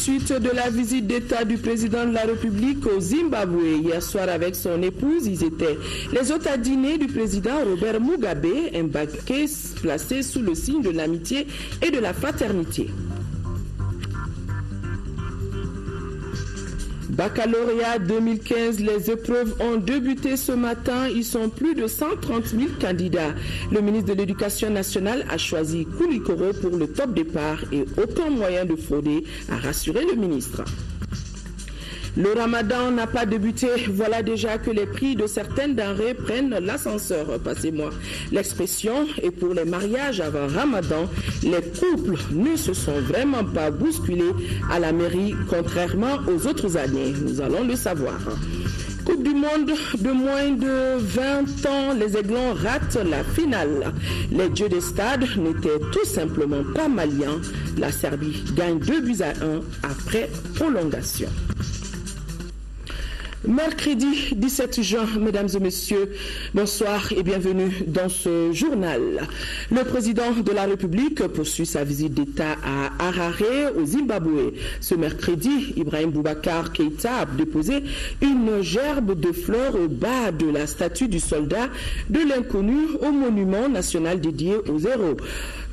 suite de la visite d'État du président de la République au Zimbabwe. Hier soir avec son épouse, ils étaient les hôtes à dîner du président Robert Mugabe, un banquet placé sous le signe de l'amitié et de la fraternité. Baccalauréat 2015, les épreuves ont débuté ce matin. Ils sont plus de 130 000 candidats. Le ministre de l'Éducation nationale a choisi Koulikoro pour le top départ et aucun moyen de frauder, a rassuré le ministre. Le ramadan n'a pas débuté. Voilà déjà que les prix de certaines denrées prennent l'ascenseur. Passez-moi l'expression. Et pour les mariages avant ramadan, les couples ne se sont vraiment pas bousculés à la mairie, contrairement aux autres années. Nous allons le savoir. Coupe du monde de moins de 20 ans, les Aiglons ratent la finale. Les dieux des stades n'étaient tout simplement pas maliens. La Serbie gagne 2-1 après prolongation. Mercredi 17 juin, mesdames et messieurs, bonsoir et bienvenue dans ce journal. Le président de la République poursuit sa visite d'État à Harare, au Zimbabwe. Ce mercredi, Ibrahim Boubacar Keïta a déposé une gerbe de fleurs au bas de la statue du soldat de l'inconnu au monument national dédié aux héros.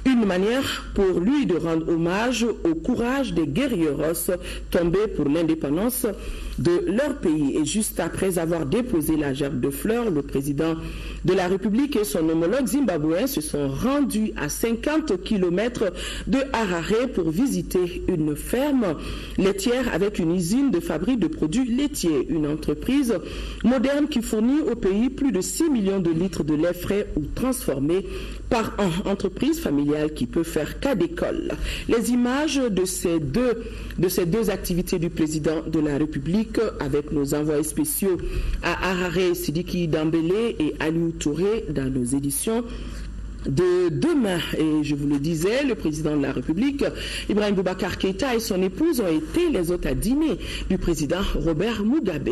Une manière pour lui de rendre hommage au courage des guerrieros tombés pour l'indépendance de leur pays. Et juste après avoir déposé la gerbe de fleurs, le président de la République et son homologue zimbabwéen se sont rendus à 50 km de Harare pour visiter une ferme laitière avec une usine de fabrique de produits laitiers. Une entreprise moderne qui fournit au pays plus de 6 millions de litres de lait frais ou transformé par an. Entreprise familiale qui peut faire cas d'école. Les images de ces deux activités du président de la République avec nos envoyés spéciaux à Harare, Sidiki Dambélé et Aliou Touré dans nos éditions de demain. Et je vous le disais, le président de la République, Ibrahim Boubacar Keïta et son épouse ont été les hôtes à dîner du président Robert Mugabe.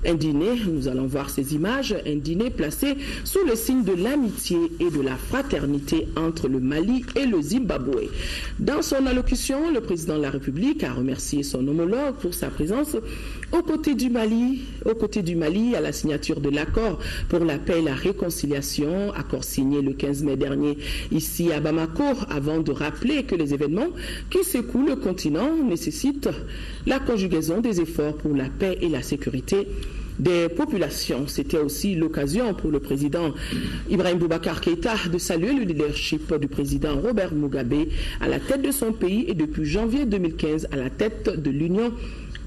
Un dîner, nous allons voir ces images, un dîner placé sous le signe de l'amitié et de la fraternité entre le Mali et le Zimbabwe. Dans son allocution, le président de la République a remercié son homologue pour sa présence aux côtés du Mali à la signature de l'accord pour la paix et la réconciliation, accord signé le 15 mai dernier ici à Bamako, avant de rappeler que les événements qui secouent le continent nécessitent la conjugaison des efforts pour la paix et la sécurité des populations. C'était aussi l'occasion pour le président Ibrahim Boubacar Keïta de saluer le leadership du président Robert Mugabe à la tête de son pays et depuis janvier 2015 à la tête de l'Union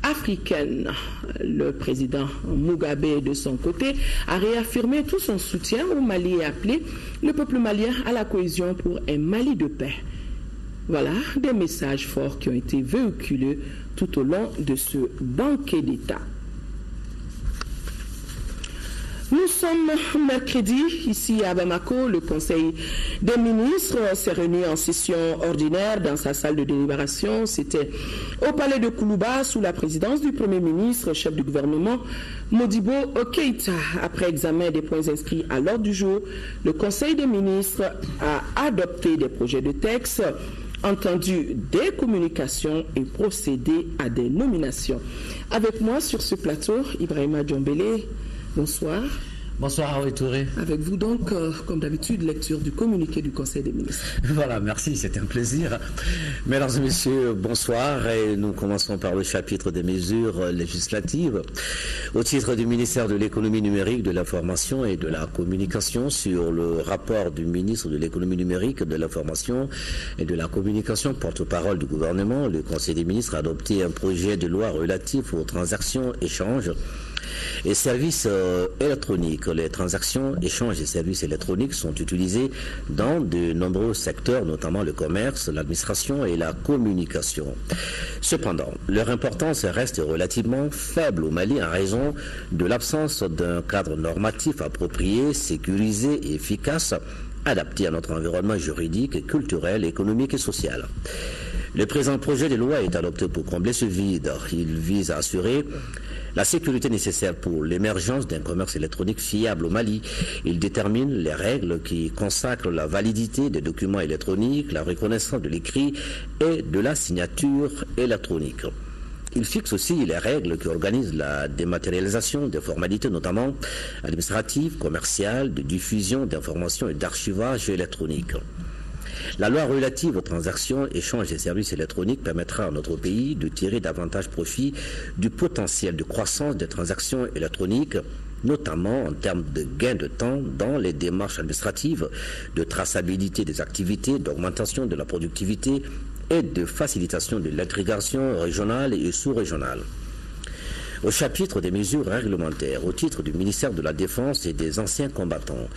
africaine. Le président Mugabe, de son côté, a réaffirmé tout son soutien au Mali et appelé le peuple malien à la cohésion pour un Mali de paix. Voilà des messages forts qui ont été véhiculés tout au long de ce banquet d'État. Nous sommes mercredi, ici à Bamako. Le Conseil des ministres s'est réuni en session ordinaire dans sa salle de délibération. C'était au palais de Koulouba, sous la présidence du Premier ministre, chef du gouvernement, Modibo Keïta. Après examen des points inscrits à l'ordre du jour, le Conseil des ministres a adopté des projets de texte, entendu des communications et procédé à des nominations. Avec moi sur ce plateau, Ibrahima Djambélé. Bonsoir. Bonsoir Aliou Touré. Avec vous donc, comme d'habitude, lecture du communiqué du Conseil des ministres. Voilà, merci, c'était un plaisir. Mesdames et messieurs, bonsoir. Et nous commençons par le chapitre des mesures législatives. Au titre du ministère de l'économie numérique, de l'information et de la communication sur le rapport du ministre de l'économie numérique, de l'information et de la communication, porte-parole du gouvernement, le Conseil des ministres a adopté un projet de loi relatif aux transactions, échanges et services électroniques. Les transactions, échanges et services électroniques sont utilisés dans de nombreux secteurs, notamment le commerce, l'administration et la communication. Cependant, leur importance reste relativement faible au Mali en raison de l'absence d'un cadre normatif approprié, sécurisé et efficace, adapté à notre environnement juridique, culturel, économique et social. Le présent projet de loi est adopté pour combler ce vide. Il vise à assurer la sécurité nécessaire pour l'émergence d'un commerce électronique fiable au Mali. Il détermine les règles qui consacrent la validité des documents électroniques, la reconnaissance de l'écrit et de la signature électronique. Il fixe aussi les règles qui organisent la dématérialisation des formalités, notamment administratives, commerciales, de diffusion d'informations et d'archivage électronique. La loi relative aux transactions, échanges et services électroniques permettra à notre pays de tirer davantage profit du potentiel de croissance des transactions électroniques, notamment en termes de gain de temps dans les démarches administratives, de traçabilité des activités, d'augmentation de la productivité et de facilitation de l'agrégation régionale et sous-régionale. Au chapitre des mesures réglementaires, au titre du ministère de la Défense et des anciens combattants,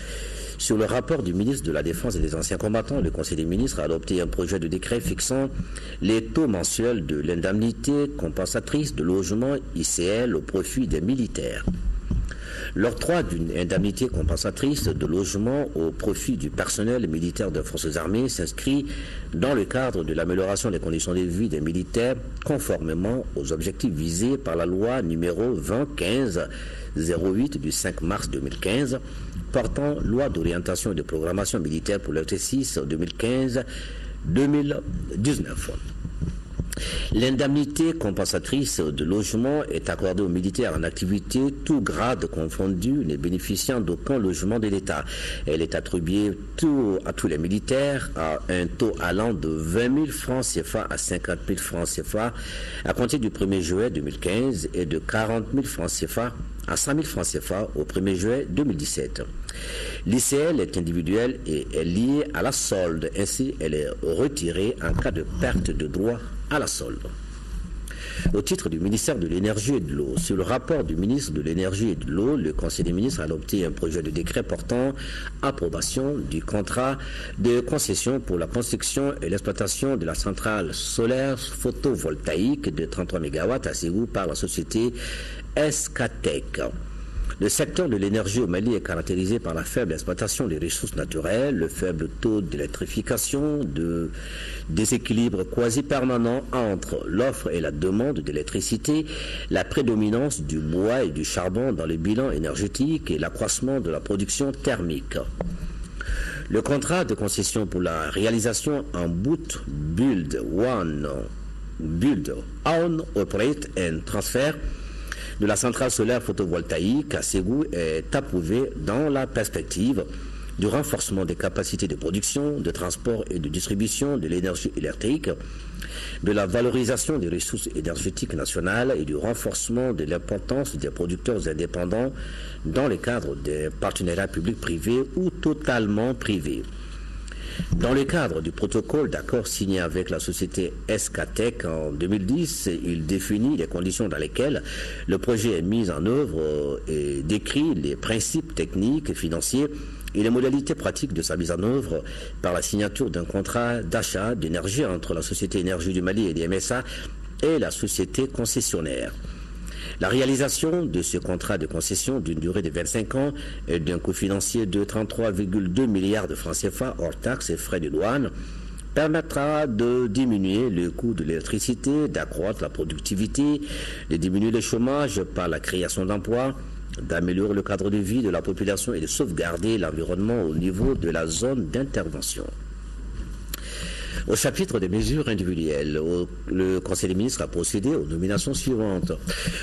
sur le rapport du ministre de la Défense et des anciens combattants, le Conseil des ministres a adopté un projet de décret fixant les taux mensuels de l'indemnité compensatrice de logement ICL au profit des militaires. L'octroi d'une indemnité compensatrice de logement au profit du personnel militaire des forces armées s'inscrit dans le cadre de l'amélioration des conditions de vie des militaires conformément aux objectifs visés par la loi numéro 2015-08 du 5 mars 2015 portant loi d'orientation et de programmation militaire pour l'exercice 2015-2019. L'indemnité compensatrice de logement est accordée aux militaires en activité, tout grade confondu, ne bénéficiant d'aucun logement de l'État. Elle est attribuée à tous les militaires à un taux allant de 20 000 francs CFA à 50 000 francs CFA à compter du 1er juillet 2015 et de 40 000 francs CFA à 100 000 francs CFA au 1er juillet 2017. L'ICL est individuelle et est liée à la solde. Ainsi, elle est retirée en cas de perte de droit à la solde. Au titre du ministère de l'Énergie et de l'Eau, sur le rapport du ministre de l'Énergie et de l'Eau, le Conseil des ministres a adopté un projet de décret portant approbation du contrat de concession pour la construction et l'exploitation de la centrale solaire photovoltaïque de 33 MW à Ségou par la société Escatec. Le secteur de l'énergie au Mali est caractérisé par la faible exploitation des ressources naturelles, le faible taux d'électrification, de déséquilibre quasi permanent entre l'offre et la demande d'électricité, la prédominance du bois et du charbon dans les bilans énergétiques et l'accroissement de la production thermique. Le contrat de concession pour la réalisation en boot, build, own, operate and transfer de la centrale solaire photovoltaïque à Ségou est approuvé dans la perspective du renforcement des capacités de production, de transport et de distribution de l'énergie électrique, de la valorisation des ressources énergétiques nationales et du renforcement de l'importance des producteurs indépendants dans le cadre des partenariats publics-privés ou totalement privés. Dans le cadre du protocole d'accord signé avec la société Escatec en 2010, il définit les conditions dans lesquelles le projet est mis en œuvre et décrit les principes techniques et financiers et les modalités pratiques de sa mise en œuvre par la signature d'un contrat d'achat d'énergie entre la Société Énergie du Mali et des MSA et la société concessionnaire. La réalisation de ce contrat de concession d'une durée de 25 ans et d'un coût financier de 33,2 milliards de francs CFA hors taxes et frais de douane permettra de diminuer le coût de l'électricité, d'accroître la productivité, de diminuer le chômage par la création d'emplois, d'améliorer le cadre de vie de la population et de sauvegarder l'environnement au niveau de la zone d'intervention. Au chapitre des mesures individuelles, le Conseil des ministres a procédé aux nominations suivantes.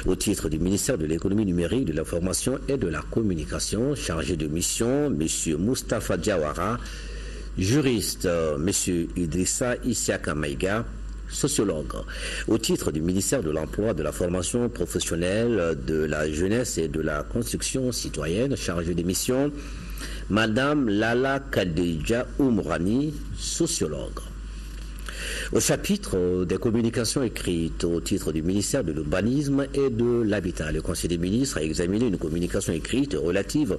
Au titre du ministère de l'économie numérique, de l'information et de la communication, chargé de mission, M. Moustapha Diawara, juriste, M. Idrissa Isiaka Maïga, sociologue. Au titre du ministère de l'Emploi, de la formation professionnelle, de la jeunesse et de la construction citoyenne, chargé de mission, Madame Lala Kadija Oumrani, sociologue. Au chapitre des communications écrites, au titre du ministère de l'Urbanisme et de l'Habitat, le Conseil des ministres a examiné une communication écrite relative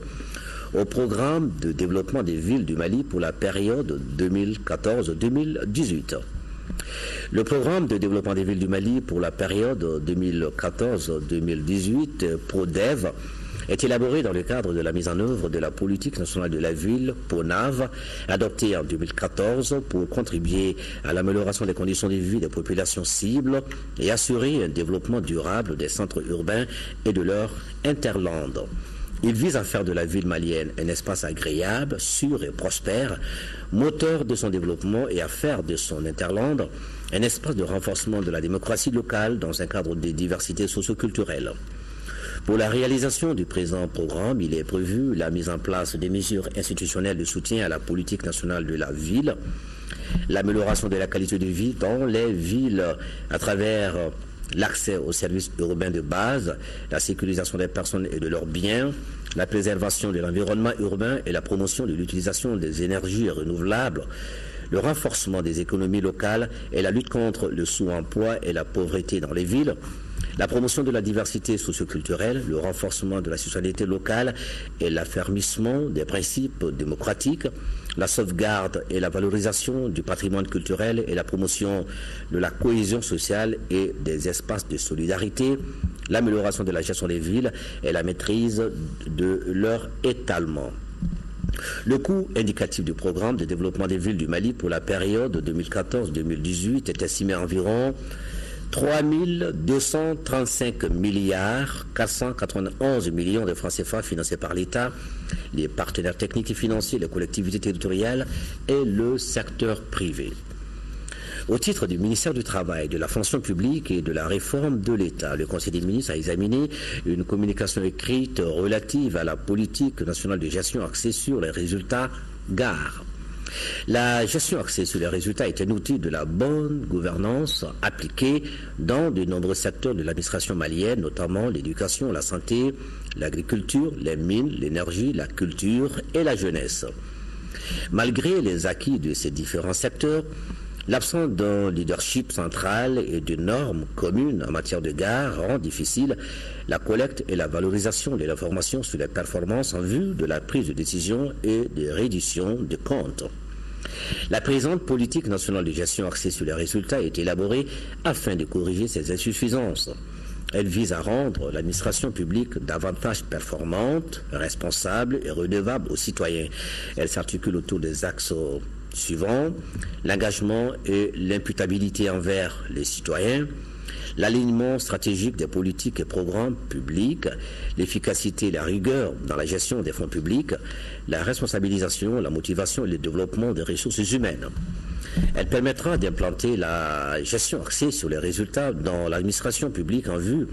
au programme de développement des villes du Mali pour la période 2014-2018. Le programme de développement des villes du Mali pour la période 2014-2018, PRODEV, est élaboré dans le cadre de la mise en œuvre de la politique nationale de la ville, PONAV, adoptée en 2014 pour contribuer à l'amélioration des conditions de vie des populations cibles et assurer un développement durable des centres urbains et de leurs interlandes. Il vise à faire de la ville malienne un espace agréable, sûr et prospère, moteur de son développement et à faire de son interlande un espace de renforcement de la démocratie locale dans un cadre de diversité socio-culturelle. Pour la réalisation du présent programme, il est prévu la mise en place des mesures institutionnelles de soutien à la politique nationale de la ville, l'amélioration de la qualité de vie dans les villes à travers l'accès aux services urbains de base, la sécurisation des personnes et de leurs biens, la préservation de l'environnement urbain et la promotion de l'utilisation des énergies renouvelables, le renforcement des économies locales et la lutte contre le sous-emploi et la pauvreté dans les villes, la promotion de la diversité socioculturelle, le renforcement de la citoyenneté locale et l'affermissement des principes démocratiques, la sauvegarde et la valorisation du patrimoine culturel et la promotion de la cohésion sociale et des espaces de solidarité, l'amélioration de la gestion des villes et la maîtrise de leur étalement. Le coût indicatif du programme de développement des villes du Mali pour la période 2014-2018 est estimé à environ 3 235 milliards 491 millions de francs CFA financés par l'État, les partenaires techniques et financiers, les collectivités territoriales et le secteur privé. Au titre du ministère du Travail, de la fonction publique et de la réforme de l'État, le Conseil des ministres a examiné une communication écrite relative à la politique nationale de gestion axée sur les résultats GAR. La gestion axée sur les résultats est un outil de la bonne gouvernance appliquée dans de nombreux secteurs de l'administration malienne, notamment l'éducation, la santé, l'agriculture, les mines, l'énergie, la culture et la jeunesse. Malgré les acquis de ces différents secteurs, l'absence d'un leadership central et de normes communes en matière de GAR rend difficile la collecte et la valorisation de l'information sur les performances en vue de la prise de décision et de reddition de comptes. La présente politique nationale de gestion axée sur les résultats est élaborée afin de corriger ces insuffisances. Elle vise à rendre l'administration publique davantage performante, responsable et redevable aux citoyens. Elle s'articule autour des axes suivants: l'engagement et l'imputabilité envers les citoyens, l'alignement stratégique des politiques et programmes publics, l'efficacité et la rigueur dans la gestion des fonds publics, la responsabilisation, la motivation et le développement des ressources humaines. Elle permettra d'implanter la gestion axée sur les résultats dans l'administration publique en vue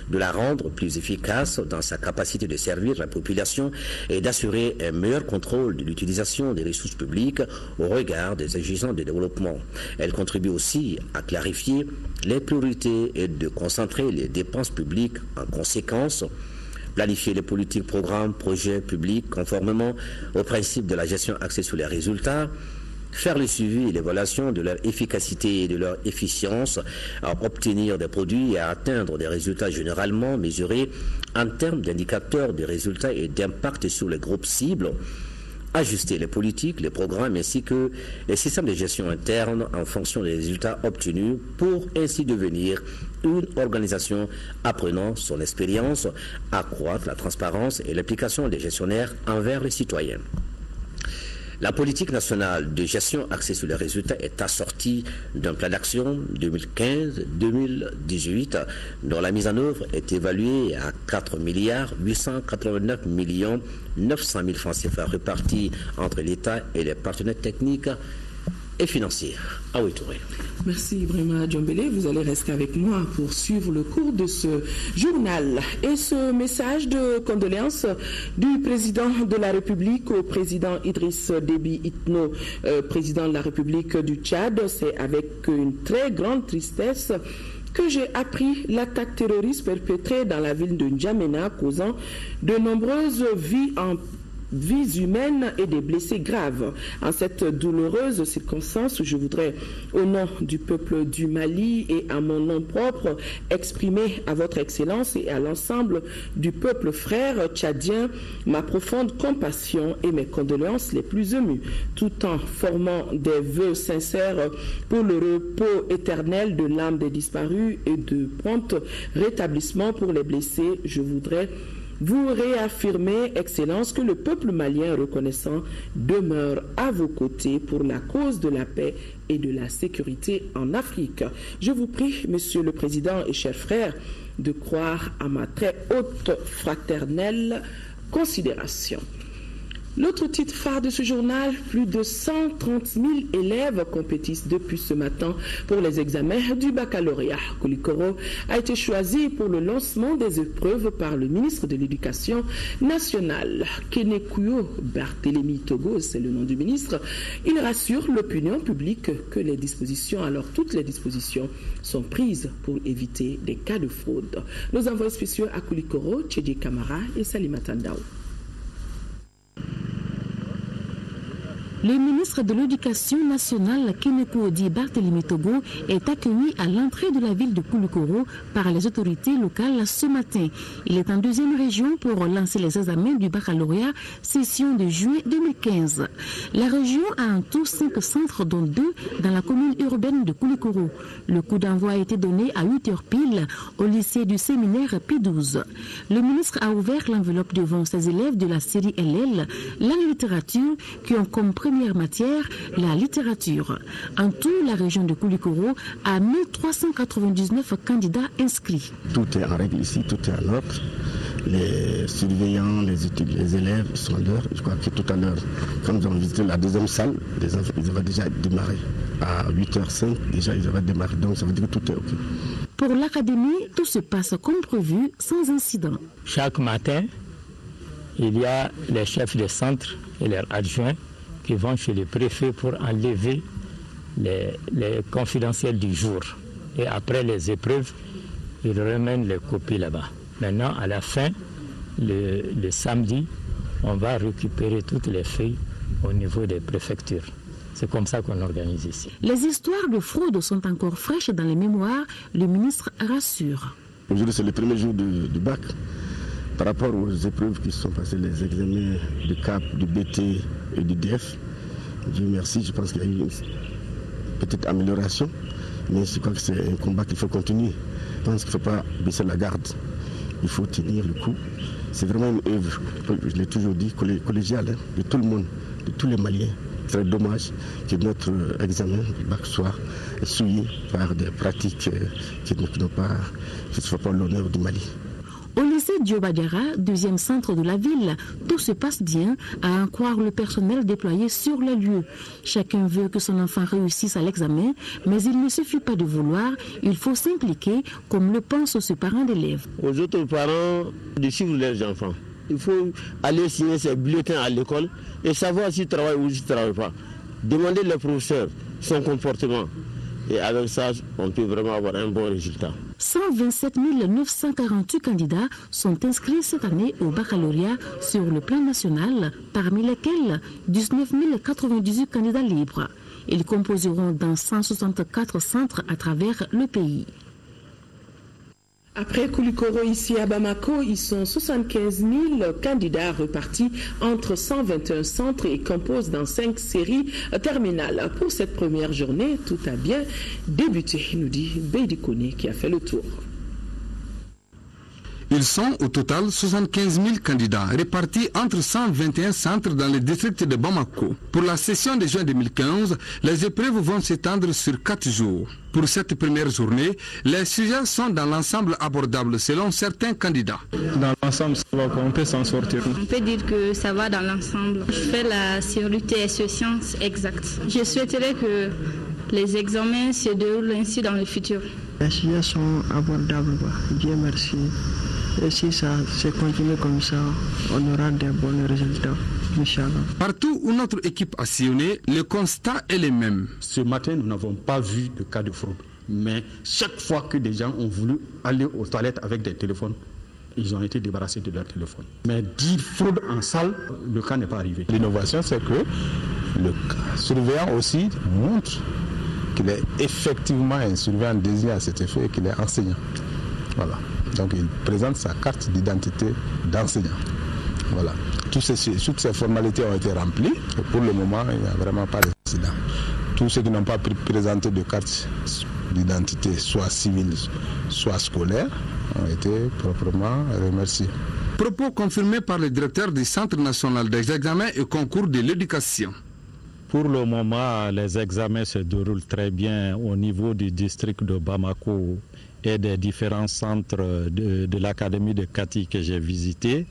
de la rendre plus efficace dans sa capacité de servir la population et d'assurer un meilleur contrôle de l'utilisation des ressources publiques au regard des exigences de développement. Elle contribue aussi à clarifier les priorités et de concentrer les dépenses publiques en conséquence, planifier les politiques, programmes, projets publics conformément aux principes de la gestion axée sur les résultats, faire le suivi et l'évaluation de leur efficacité et de leur efficience à obtenir des produits et à atteindre des résultats généralement mesurés en termes d'indicateurs de résultats et d'impact sur les groupes cibles, ajuster les politiques, les programmes ainsi que les systèmes de gestion interne en fonction des résultats obtenus pour ainsi devenir une organisation apprenant son expérience, accroître la transparence et l'implication des gestionnaires envers les citoyens. La politique nationale de gestion axée sur les résultats est assortie d'un plan d'action 2015-2018 dont la mise en œuvre est évaluée à 4 889 900 000 francs CFA répartis entre l'État et les partenaires techniques et financiers. Ah oui, Touré. Merci Ibrahima Djombele. Vous allez rester avec moi pour suivre le cours de ce journal. Et ce message de condoléances du président de la République au président Idriss Déby Itno, président de la République du Tchad, c'est avec une très grande tristesse que j'ai appris l'attaque terroriste perpétrée dans la ville de N'Djamena, causant de nombreuses vies humaines et des blessés graves. En cette douloureuse circonstance, je voudrais, au nom du peuple du Mali et à mon nom propre, exprimer à votre Excellence et à l'ensemble du peuple frère tchadien ma profonde compassion et mes condoléances les plus émues, tout en formant des vœux sincères pour le repos éternel de l'âme des disparus et de prompt rétablissement pour les blessés. Je voudrais vous réaffirmez, Excellence, que le peuple malien reconnaissant demeure à vos côtés pour la cause de la paix et de la sécurité en Afrique. Je vous prie, Monsieur le Président et chers frères, de croire à ma très haute fraternelle considération. L'autre titre phare de ce journal, plus de 130 000 élèves compétissent depuis ce matin pour les examens du baccalauréat. Koulikoro a été choisi pour le lancement des épreuves par le ministre de l'Éducation nationale. Kenekuyo Barthélémy Togo, c'est le nom du ministre. Il rassure l'opinion publique que toutes les dispositions sont prises pour éviter des cas de fraude. Nos envoyés spéciaux à Koulikoro, Tchédje Kamara et Salimata Ndao. Le ministre de l'Éducation nationale, Kenekuyo Barthélémy Togo, est accueilli à l'entrée de la ville de Koulikoro par les autorités locales ce matin. Il est en deuxième région pour lancer les examens du baccalauréat session de juin 2015. La région a en tout 5 centres, dont 2 dans la commune urbaine de Koulikoro. Le coup d'envoi a été donné à 8h pile au lycée du séminaire P12. Le ministre a ouvert l'enveloppe devant ses élèves de la série LL, la littérature, qui ont comme première matière la littérature. En tout, la région de Koulikoro a 1399 candidats inscrits. Tout est en règle ici, tout est en ordre. Les surveillants, les élèves sont à l'heure. Je crois que tout à l'heure, quand nous avons visité la deuxième salle, les enfants ils avaient déjà démarré. À 8h05, déjà ils avaient démarré. Donc ça veut dire que tout est OK. Pour l'académie, tout se passe comme prévu, sans incident. Chaque matin, il y a les chefs des centres et leurs adjoints qui vont chez le préfet pour enlever les confidentiels du jour. Et après les épreuves, ils remènent les copies là-bas. Maintenant, à la fin, le samedi, on va récupérer toutes les feuilles au niveau des préfectures. C'est comme ça qu'on organise ici. Les histoires de fraude sont encore fraîches dans les mémoires, le ministre rassure. Aujourd'hui, c'est le premier jour du bac. Par rapport aux épreuves qui sont passées, les examens du CAP, du BT et du DF, Dieu merci, je pense qu'il y a eu une petite amélioration, mais je crois que c'est un combat qu'il faut continuer. Je pense qu'il ne faut pas baisser la garde, il faut tenir le coup. C'est vraiment une œuvre, je l'ai toujours dit, collégiale, de tout le monde, de tous les Maliens. C'est très dommage que notre examen du bac soit souillé par des pratiques qui ne font pas l'honneur du Mali. Au lycée Diobadiara, deuxième centre de la ville, tout se passe bien, à en croire le personnel déployé sur les lieux. Chacun veut que son enfant réussisse à l'examen, mais il ne suffit pas de vouloir, il faut s'impliquer, comme le pense ce parent d'élève. Aux autres parents de suivre leurs enfants. Il faut aller signer ses bulletins à l'école et savoir s'ils travaillent ou s'ils ne travaillent pas. Demander les professeurs son comportement. Et avec ça, on peut vraiment avoir un bon résultat. 127 948 candidats sont inscrits cette année au baccalauréat sur le plan national, parmi lesquels 19 098 candidats libres. Ils composeront dans 164 centres à travers le pays. Après Koulikoro, ici à Bamako, ils sont 75 000 candidats repartis entre 121 centres et composent dans 5 séries terminales. Pour cette première journée, tout a bien débuté, nous dit Beidi Kone qui a fait le tour. Ils sont au total 75 000 candidats répartis entre 121 centres dans le district de Bamako. Pour la session de juin 2015, les épreuves vont s'étendre sur 4 jours. Pour cette première journée, les sujets sont dans l'ensemble abordables selon certains candidats. Dans l'ensemble, ça va, on peut s'en sortir. On peut dire que ça va dans l'ensemble. Je fais la sécurité et sciences exactes. Je souhaiterais que les examens se déroulent ainsi dans le futur. Les sujets sont abordables, Dieu merci. Et si ça se continue comme ça, on aura des bons résultats, Inch'Allah. Partout où notre équipe a sillonné, le constat est le même. Ce matin, nous n'avons pas vu de cas de fraude. Mais chaque fois que des gens ont voulu aller aux toilettes avec des téléphones, ils ont été débarrassés de leur téléphone. Mais dire fraude en salle, le cas n'est pas arrivé. L'innovation, c'est que le surveillant aussi montre qu'il est effectivement un surveillant désigné à cet effet et qu'il est enseignant. Voilà. Donc il présente sa carte d'identité d'enseignant. Voilà. Toutes ces formalités ont été remplies et pour le moment, il n'y a vraiment pas d'incident. Tous ceux qui n'ont pas présenté de carte d'identité, soit civile, soit scolaire, ont été proprement remerciés. Propos confirmés par le directeur du Centre national des examens et concours de l'éducation. Pour le moment, les examens se déroulent très bien au niveau du district de Bamako et des différents centres de l'académie de Kati que j'ai visités.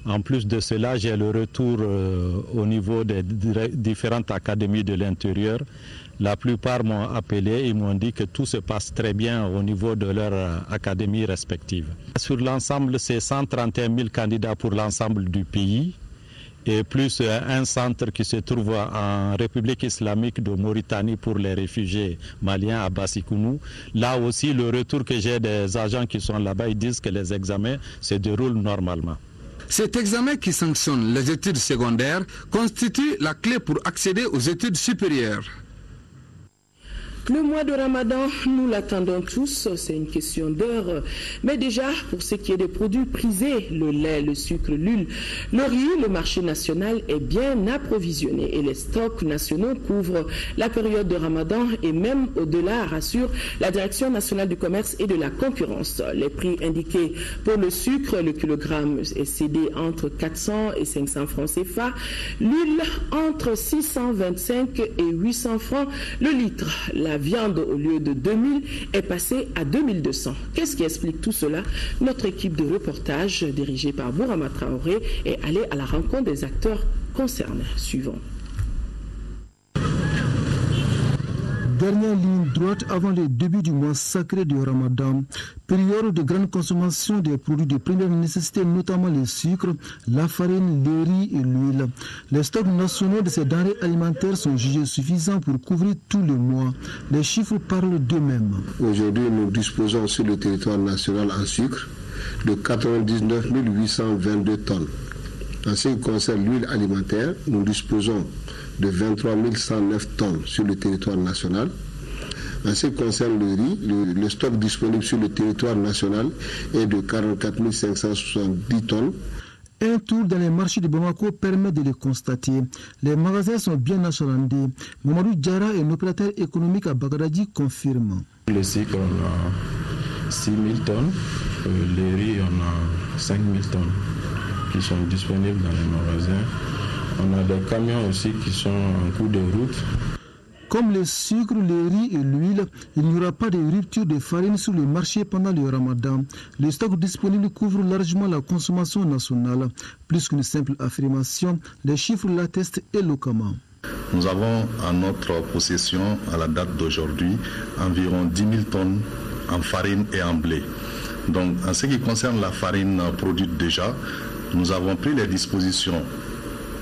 En plus de cela, j'ai le retour au niveau des différentes académies de l'intérieur. La plupart m'ont appelé et m'ont dit que tout se passe très bien au niveau de leur académie respective. Sur l'ensemble, c'est 131 000 candidats pour l'ensemble du pays et plus un centre qui se trouve en République islamique de Mauritanie pour les réfugiés maliens à Bassikounou. Là aussi, le retour que j'ai des agents qui sont là-bas, ils disent que les examens se déroulent normalement. Cet examen qui sanctionne les études secondaires constitue la clé pour accéder aux études supérieures. Le mois de Ramadan, nous l'attendons tous, c'est une question d'heure. Mais déjà, pour ce qui est des produits prisés, le lait, le sucre, l'huile, le riz, le marché national est bien approvisionné et les stocks nationaux couvrent la période de Ramadan et même au-delà, rassure la Direction nationale du commerce et de la concurrence. Les prix indiqués pour le sucre, le kilogramme est cédé entre 400 et 500 francs CFA, l'huile entre 625 et 800 francs le litre. La viande, au lieu de 2000, est passée à 2200. Qu'est-ce qui explique tout cela? Notre équipe de reportage, dirigée par Bourama Traoré, est allée à la rencontre des acteurs concernés. Suivons. Dernière ligne droite avant le début du mois sacré du Ramadan, période de grande consommation des produits de première nécessité, notamment le sucre, la farine, le riz et l'huile. Les stocks nationaux de ces denrées alimentaires sont jugés suffisants pour couvrir tout le mois. Les chiffres parlent d'eux-mêmes. Aujourd'hui, nous disposons sur le territoire national en sucre de 99 822 tonnes. En ce qui concerne l'huile alimentaire, nous disposons de 23 109 tonnes sur le territoire national. En ce qui concerne le riz, le stock disponible sur le territoire national est de 44 570 tonnes. Un tour dans les marchés de Bamako permet de le constater. Les magasins sont bien achalandés. Mamadou Diarra, un opérateur économique à Bagdadi, confirme. Le sucre, on a 6 000 tonnes. Le riz, on a 5 000 tonnes qui sont disponibles dans les magasins. On a des camions aussi qui sont en cours de route. Comme le sucre, le riz et l'huile, il n'y aura pas de rupture de farine sur le marché pendant le Ramadan. Les stocks disponibles couvrent largement la consommation nationale. Plus qu'une simple affirmation, les chiffres l'attestent éloquemment. Nous avons en notre possession, à la date d'aujourd'hui, environ 10 000 tonnes en farine et en blé. Donc, en ce qui concerne la farine produite déjà, nous avons pris les dispositions.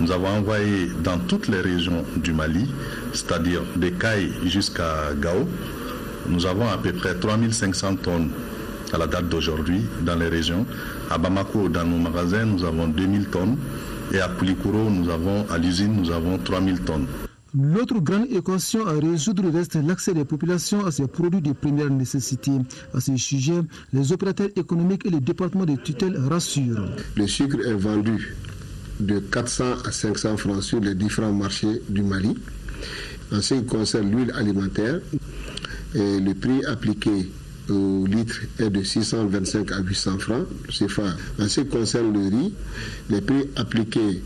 Nous avons envoyé dans toutes les régions du Mali, c'est-à-dire des Cailles jusqu'à Gao. Nous avons à peu près 3500 tonnes à la date d'aujourd'hui dans les régions. À Bamako, dans nos magasins, nous avons 2000 tonnes. Et à Poulikoro, à l'usine, nous avons 3000 tonnes. L'autre grande équation à résoudre reste l'accès des populations à ces produits de première nécessité. À ce sujet, les opérateurs économiques et les départements de tutelle rassurent. Le sucre est vendu de 400 à 500 francs sur les différents marchés du Mali. En ce qui concerne l'huile alimentaire, le prix appliqué au litre est de 625 à 800 francs CFA. En ce qui concerne le riz, les prix appliqués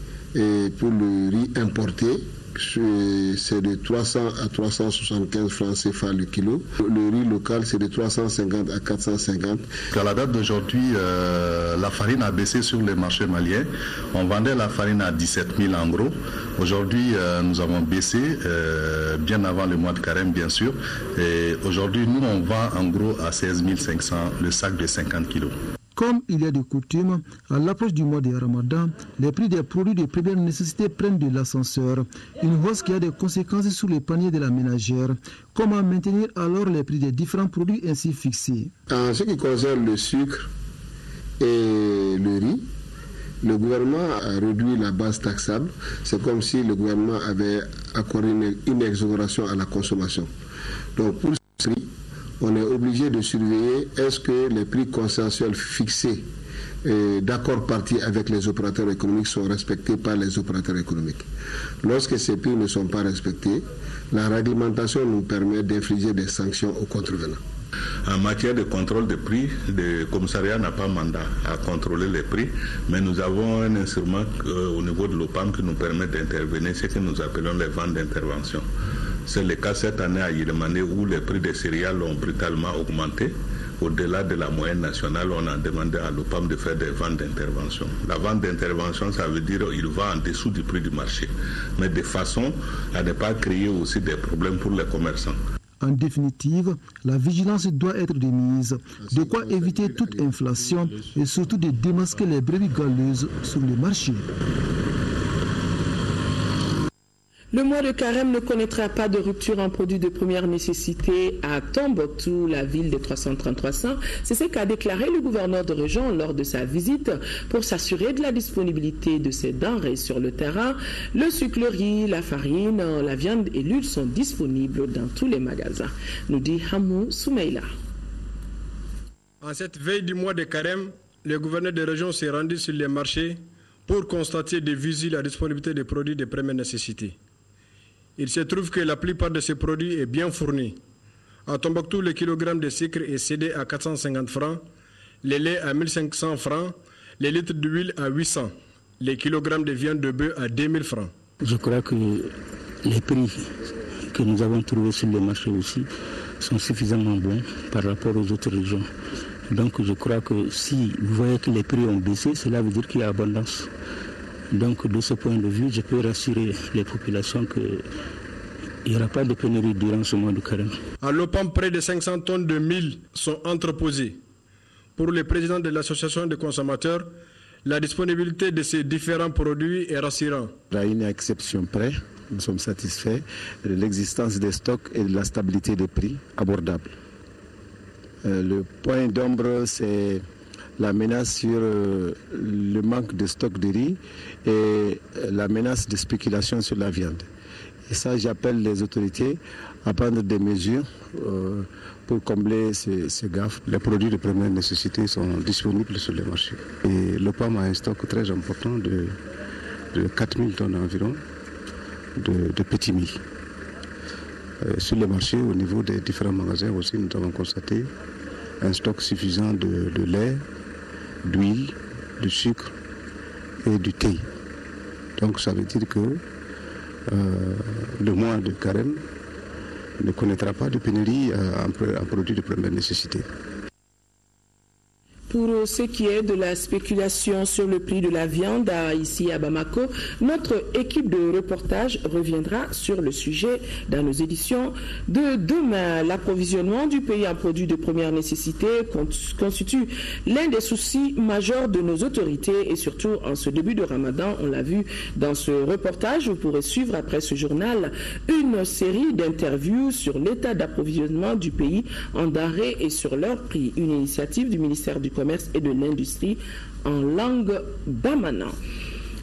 pour le riz importé, c'est de 300 à 375 francs CFA le kilo. Le riz local, c'est de 350 à 450. À la date d'aujourd'hui, la farine a baissé sur les marchés maliens. On vendait la farine à 17 000 en gros. Aujourd'hui, nous avons baissé, bien avant le mois de carême, bien sûr. Et aujourd'hui, nous, on vend en gros à 16 500 le sac de 50 kilos. Comme il y a de coutume, à l'approche du mois de Ramadan, les prix des produits de première nécessité prennent de l'ascenseur. Une hausse qui a des conséquences sur les paniers de la ménagère. Comment maintenir alors les prix des différents produits ainsi fixés? En ce qui concerne le sucre et le riz, le gouvernement a réduit la base taxable. C'est comme si le gouvernement avait accordé une exonération à la consommation. Donc pour ce prix, on est obligé de surveiller est-ce que les prix consensuels fixés d'accord partis avec les opérateurs économiques sont respectés par les opérateurs économiques. Lorsque ces prix ne sont pas respectés, la réglementation nous permet d'infliger des sanctions aux contrevenants. En matière de contrôle des prix, le commissariat n'a pas mandat à contrôler les prix, mais nous avons un instrument au niveau de l'OPAM qui nous permet d'intervenir, ce que nous appelons les ventes d'intervention. C'est le cas cette année à Yélemane où les prix des céréales ont brutalement augmenté. au-delà de la moyenne nationale, on a demandé à l'OPAM de faire des ventes d'intervention. La vente d'intervention, ça veut dire qu'il va en dessous du prix du marché, mais de façon à ne pas créer aussi des problèmes pour les commerçants. En définitive, la vigilance doit être de mise, de quoi éviter toute inflation et surtout de démasquer les brebis galeuses sur le marché. Le mois de carême ne connaîtra pas de rupture en produits de première nécessité à Tombouctou, la ville des 333 saints. C'est ce qu'a déclaré le gouverneur de région lors de sa visite pour s'assurer de la disponibilité de ces denrées sur le terrain. Le sucre, le riz, la farine, la viande et l'huile sont disponibles dans tous les magasins, nous dit Hamou Soumeila. En cette veille du mois de carême, le gouverneur de région s'est rendu sur les marchés pour constater de visu la disponibilité des produits de première nécessité. Il se trouve que la plupart de ces produits est bien fourni. À Tombouctou, le kilogramme de sucre est cédé à 450 francs, le lait à 1500 francs, les litres d'huile à 800, les kilogrammes de viande de bœuf à 2000 francs. Je crois que les prix que nous avons trouvés sur le marché aussi sont suffisamment bons par rapport aux autres régions. Donc je crois que si vous voyez que les prix ont baissé, cela veut dire qu'il y a abondance. Donc de ce point de vue, je peux rassurer les populations qu'il n'y aura pas de pénurie durant ce mois de carême. À l'OPAM, près de 500 tonnes de mil sont entreposées. Pour le président de l'association des consommateurs, la disponibilité de ces différents produits est rassurante. À une exception près, nous sommes satisfaits de l'existence des stocks et de la stabilité des prix abordables. Le point d'ombre, c'est la menace sur le manque de stock de riz et la menace de spéculation sur la viande. Et ça, j'appelle les autorités à prendre des mesures pour combler ces gaffes. Les produits de première nécessité sont disponibles sur les marchés. Et l'OPAM a un stock très important de 4000 tonnes environ de petits mil. Sur les marchés, au niveau des différents magasins aussi, nous avons constaté un stock suffisant de lait, d'huile, de sucre et du thé. Donc ça veut dire que le mois de carême ne connaîtra pas de pénurie en produits de première nécessité. Pour ce qui est de la spéculation sur le prix de la viande ici à Bamako, notre équipe de reportage reviendra sur le sujet dans nos éditions de demain. L'approvisionnement du pays en produits de première nécessité constitue l'un des soucis majeurs de nos autorités et surtout en ce début de Ramadan, on l'a vu dans ce reportage. Vous pourrez suivre après ce journal une série d'interviews sur l'état d'approvisionnement du pays en denrées et sur leur prix. Une initiative du ministère du Commerce et de l'Industrie en langue bamana.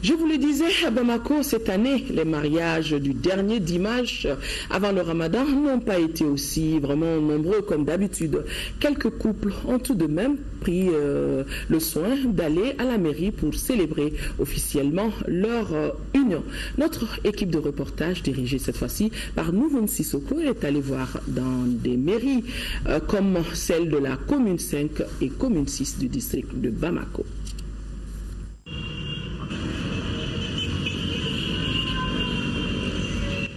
Je vous le disais, à Bamako, cette année, les mariages du dernier dimanche avant le Ramadan n'ont pas été aussi vraiment nombreux comme d'habitude. Quelques couples ont tout de même pris le soin d'aller à la mairie pour célébrer officiellement leur union. Notre équipe de reportage, dirigée cette fois-ci par Nouvoun Sissoko, est allée voir dans des mairies comme celle de la commune 5 et commune 6 du district de Bamako.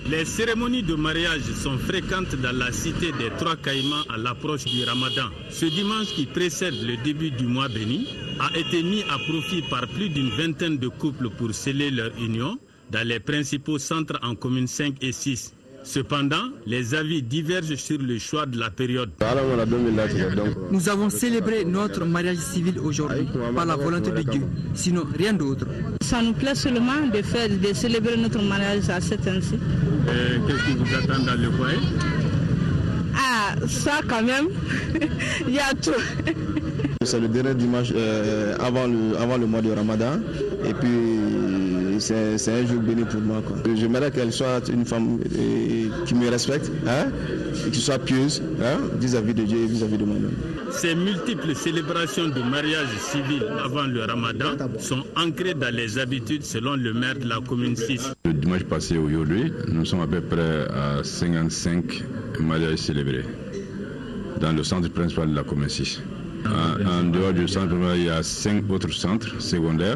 Les cérémonies de mariage sont fréquentes dans la cité des Trois Caïmans à l'approche du Ramadan. Ce dimanche qui précède le début du mois béni a été mis à profit par plus d'une vingtaine de couples pour sceller leur union dans les principaux centres en communes 5 et 6. Cependant, les avis divergent sur le choix de la période. Nous avons célébré notre mariage civil aujourd'hui par la volonté de Dieu, sinon rien d'autre. Ça nous plaît seulement de célébrer notre mariage à cette heure-ci. Qu'est-ce qui vous attend dans le foyer? Ah, ça quand même, il y a tout. C'est le dernier dimanche avant le mois de Ramadan et puis c'est un jour béni pour moi. J'aimerais qu'elle soit une femme qui me respecte, et qui soit pieuse vis-à-vis de Dieu et vis-à-vis de moi-même. Ces multiples célébrations de mariage civil avant le Ramadan sont ancrées dans les habitudes selon le maire de la commune 6. Le dimanche passé aujourd'hui, nous sommes à peu près à 55 mariages célébrés dans le centre principal de la commune 6. En dehors du centre, il y a 5 autres centres secondaires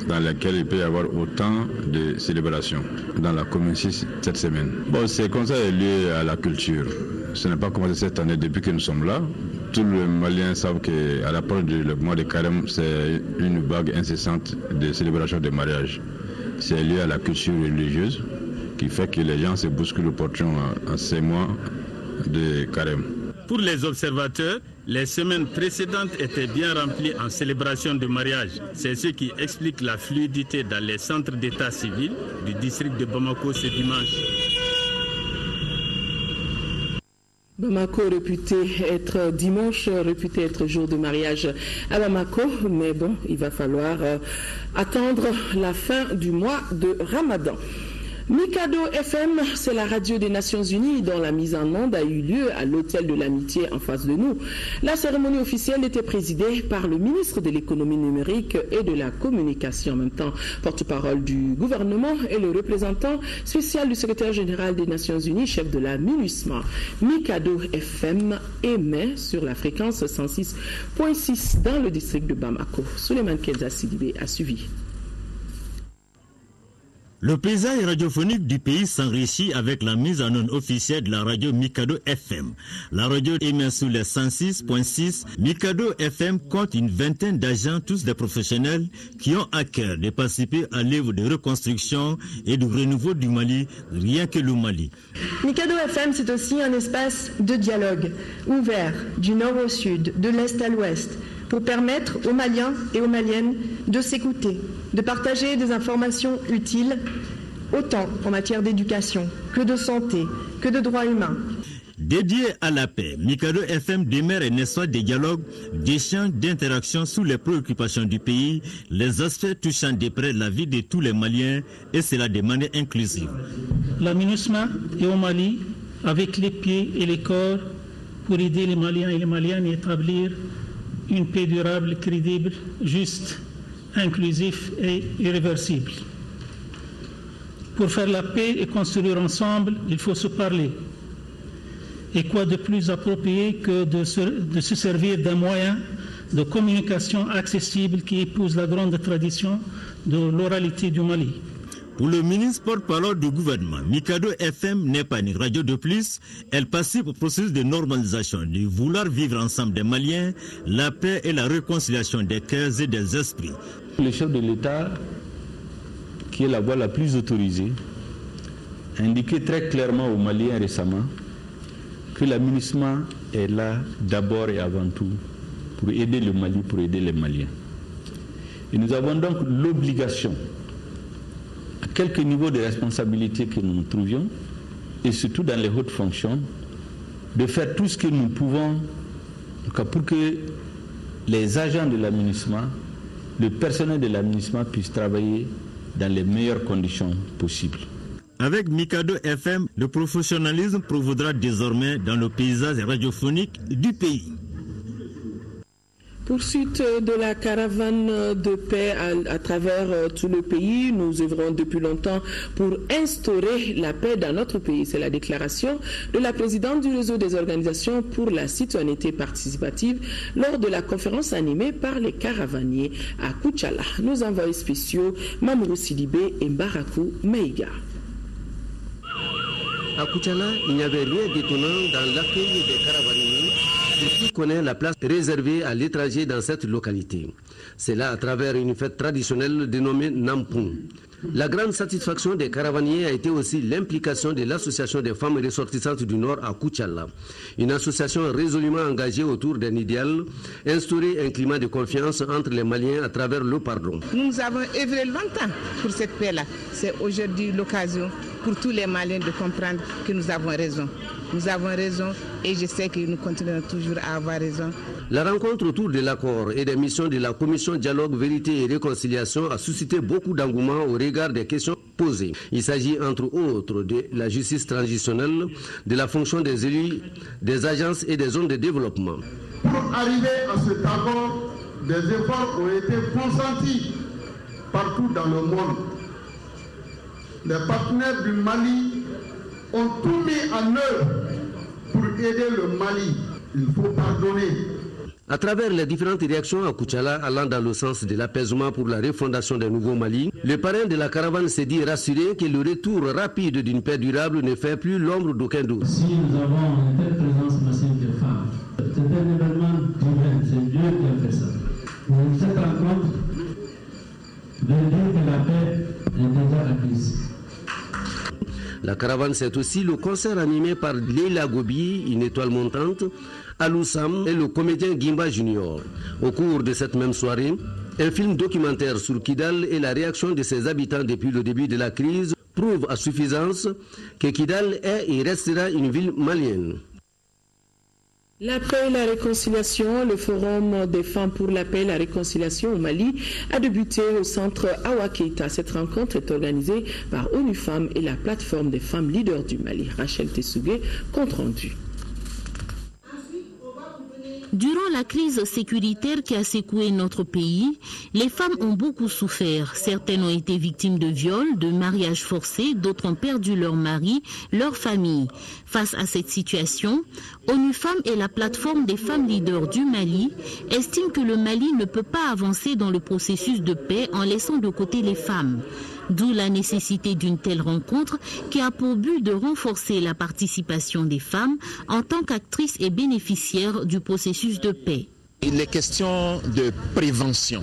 dans lesquels il peut y avoir autant de célébrations dans la commune 6 cette semaine. Bon, c'est comme ça lié à la culture. Ce n'est pas commencé cette année depuis que nous sommes là. tous les Maliens savent qu'à l'approche du mois de carême, c'est une vague incessante de célébration de mariage. C'est lié à la culture religieuse qui fait que les gens se bousculent au portillon en ces mois de carême. Pour les observateurs, les semaines précédentes étaient bien remplies en célébration de mariage. C'est ce qui explique la fluidité dans les centres d'état civil du district de Bamako ce dimanche. Bamako réputé être dimanche, réputé être jour de mariage à Bamako, mais bon, il va falloir attendre la fin du mois de Ramadan. Mikado FM, c'est la radio des Nations Unies dont la mise en onde a eu lieu à l'hôtel de l'Amitié en face de nous. La cérémonie officielle était présidée par le ministre de l'économie numérique et de la communication, en même temps porte-parole du gouvernement et le représentant spécial du secrétaire général des Nations Unies, chef de la MINUSMA. Mikado FM émet sur la fréquence 106.6 dans le district de Bamako. Souleymane Kenza Sidibé a suivi. Le paysage radiophonique du pays s'enrichit avec la mise en onde officielle de la radio Mikado FM. La radio émet sur les 106.6. Mikado FM compte une vingtaine d'agents, tous des professionnels, qui ont à cœur de participer à l'œuvre de reconstruction et de renouveau du Mali, rien que le Mali. Mikado FM, c'est aussi un espace de dialogue, ouvert du nord au sud, de l'est à l'ouest, pour permettre aux Maliens et aux Maliennes de s'écouter, de partager des informations utiles, autant en matière d'éducation que de santé, que de droits humains. Dédié à la paix, Mikado FM demeure un espace de dialogue, d'échange, d'interaction sur les préoccupations du pays, les aspects touchant de près la vie de tous les Maliens, et cela de manière inclusive. La MINUSMA est au Mali avec les pieds et les corps pour aider les Maliens et les Maliennes à établir une paix durable, crédible, juste, inclusif et irréversible. Pour faire la paix et construire ensemble, il faut se parler. Et quoi de plus approprié que de se servir d'un moyen de communication accessible qui épouse la grande tradition de l'oralité du Mali. Pour le ministre porte-parole du gouvernement, Mikado FM n'est pas une radio de plus. Elle participe au processus de normalisation, du vouloir vivre ensemble des Maliens, la paix et la réconciliation des cœurs et des esprits. Le chef de l'État, qui est la voix la plus autorisée, a indiqué très clairement aux Maliens récemment que la MINUSMA est là d'abord et avant tout pour aider le Mali, pour aider les Maliens. Et nous avons donc l'obligation, à quelque niveau de responsabilité que nous nous trouvions, et surtout dans les hautes fonctions, de faire tout ce que nous pouvons pour que les agents de la MINUSMA, le personnel de la MINUSMA puisse travailler dans les meilleures conditions possibles. Avec Mikado FM, le professionnalisme prévaudra désormais dans le paysage radiophonique du pays. Poursuite de la caravane de paix à travers tout le pays. Nous œuvrons depuis longtemps pour instaurer la paix dans notre pays. C'est la déclaration de la présidente du réseau des organisations pour la citoyenneté participative lors de la conférence animée par les caravaniers à Koutchala. Nos envoyés spéciaux Mamourou Sidibé et Mbarakou Meiga. À Koutchala, il n'y avait rien d'étonnant dans l'accueil des caravaniers qui connaît la place réservée à l'étranger dans cette localité. C'est là à travers une fête traditionnelle dénommée Nampung. La grande satisfaction des caravaniers a été aussi l'implication de l'association des femmes ressortissantes du Nord à Koutchala. Une association résolument engagée autour d'un idéal, instaurer un climat de confiance entre les Maliens à travers le pardon. Nous avons œuvré longtemps pour cette paix-là. C'est aujourd'hui l'occasion pour tous les Maliens de comprendre que nous avons raison. Nous avons raison et je sais que nous continuerons toujours à avoir raison. La rencontre autour de l'accord et des missions de la Commission Dialogue, Vérité et Réconciliation a suscité beaucoup d'engouement au regard des questions posées. Il s'agit entre autres de la justice transitionnelle, de la fonction des élus, des agences et des zones de développement. Pour arriver à cet accord, des efforts ont été consentis partout dans le monde. Les partenaires du Mali ont tout mis en œuvre pour aider le Mali. Il faut pardonner. À travers les différentes réactions à Koutchala allant dans le sens de l'apaisement pour la refondation d'un nouveau Mali, le parrain de la caravane s'est dit rassuré que le retour rapide d'une paix durable ne fait plus l'ombre d'aucun doute. Si nous avons une telle présence massive de femmes, c'est un événement La caravane, c'est aussi le concert animé par Leila Gobi, une étoile montante, Alou Sam et le comédien Gimba Junior. Au cours de cette même soirée, un film documentaire sur Kidal et la réaction de ses habitants depuis le début de la crise prouve à suffisance que Kidal est et restera une ville malienne. La paix et la réconciliation, le Forum des femmes pour la paix et la réconciliation au Mali a débuté au centre Awa Keita. Cette rencontre est organisée par ONU Femmes et la plateforme des femmes leaders du Mali. Rachel Tessougué, compte rendu. Durant la crise sécuritaire qui a secoué notre pays, les femmes ont beaucoup souffert. Certaines ont été victimes de viols, de mariages forcés, d'autres ont perdu leur mari, leur famille. Face à cette situation, ONU Femmes et la plateforme des femmes leaders du Mali estiment que le Mali ne peut pas avancer dans le processus de paix en laissant de côté les femmes. D'où la nécessité d'une telle rencontre qui a pour but de renforcer la participation des femmes en tant qu'actrices et bénéficiaires du processus de paix. Il est question de prévention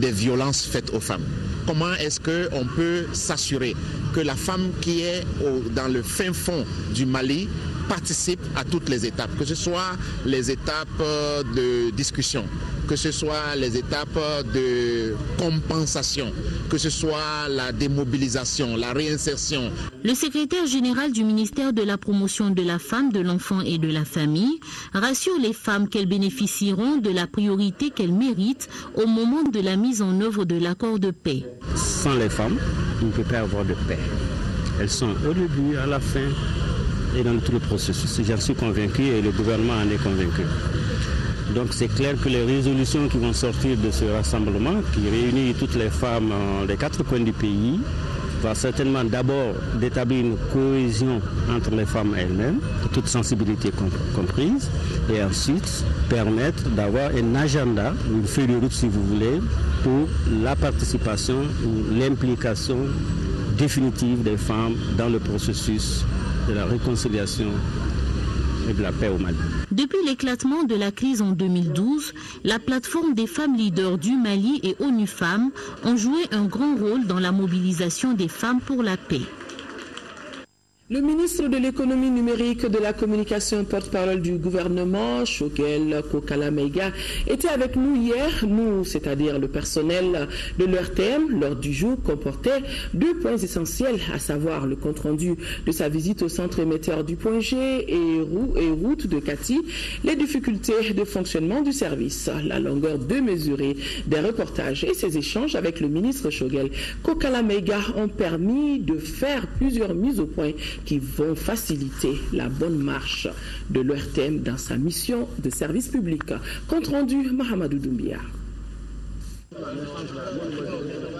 des violences faites aux femmes. Comment est-ce qu'on peut s'assurer que la femme qui est dans le fin fond du Mali participe à toutes les étapes, que ce soit les étapes de discussion, que ce soit les étapes de compensation, que ce soit la démobilisation, la réinsertion. Le secrétaire général du ministère de la promotion de la femme, de l'enfant et de la famille rassure les femmes qu'elles bénéficieront de la priorité qu'elles méritent au moment de la mise en œuvre de l'accord de paix. Sans les femmes, il ne peut pas y avoir de paix. Elles sont au début, à la fin et dans tout le processus. J'en suis convaincu et le gouvernement en est convaincu. Donc c'est clair que les résolutions qui vont sortir de ce rassemblement, qui réunit toutes les femmes des 4 coins du pays, va certainement d'abord d'établir une cohésion entre les femmes elles-mêmes, toutes sensibilités comprises, et ensuite permettre d'avoir un agenda, une feuille de route si vous voulez, pour la participation ou l'implication définitive des femmes dans le processus de la réconciliation et de la paix au Mali. Depuis l'éclatement de la crise en 2012, la plateforme des femmes leaders du Mali et ONU Femmes ont joué un grand rôle dans la mobilisation des femmes pour la paix. Le ministre de l'économie numérique, de la communication, porte-parole du gouvernement, Shogel Kokala Meiga, était avec nous hier. Nous, c'est-à-dire le personnel de l'URTM, l'ordre du jour comportait 2 points essentiels, à savoir le compte-rendu de sa visite au centre émetteur du Point G et route de Kati, les difficultés de fonctionnement du service, la longueur démesurée des reportages et ses échanges avec le ministre Shogel Kokala Meiga ont permis de faire plusieurs mises au point qui vont faciliter la bonne marche de l'URTM dans sa mission de service public. Compte rendu, Mahamadou Doumbia.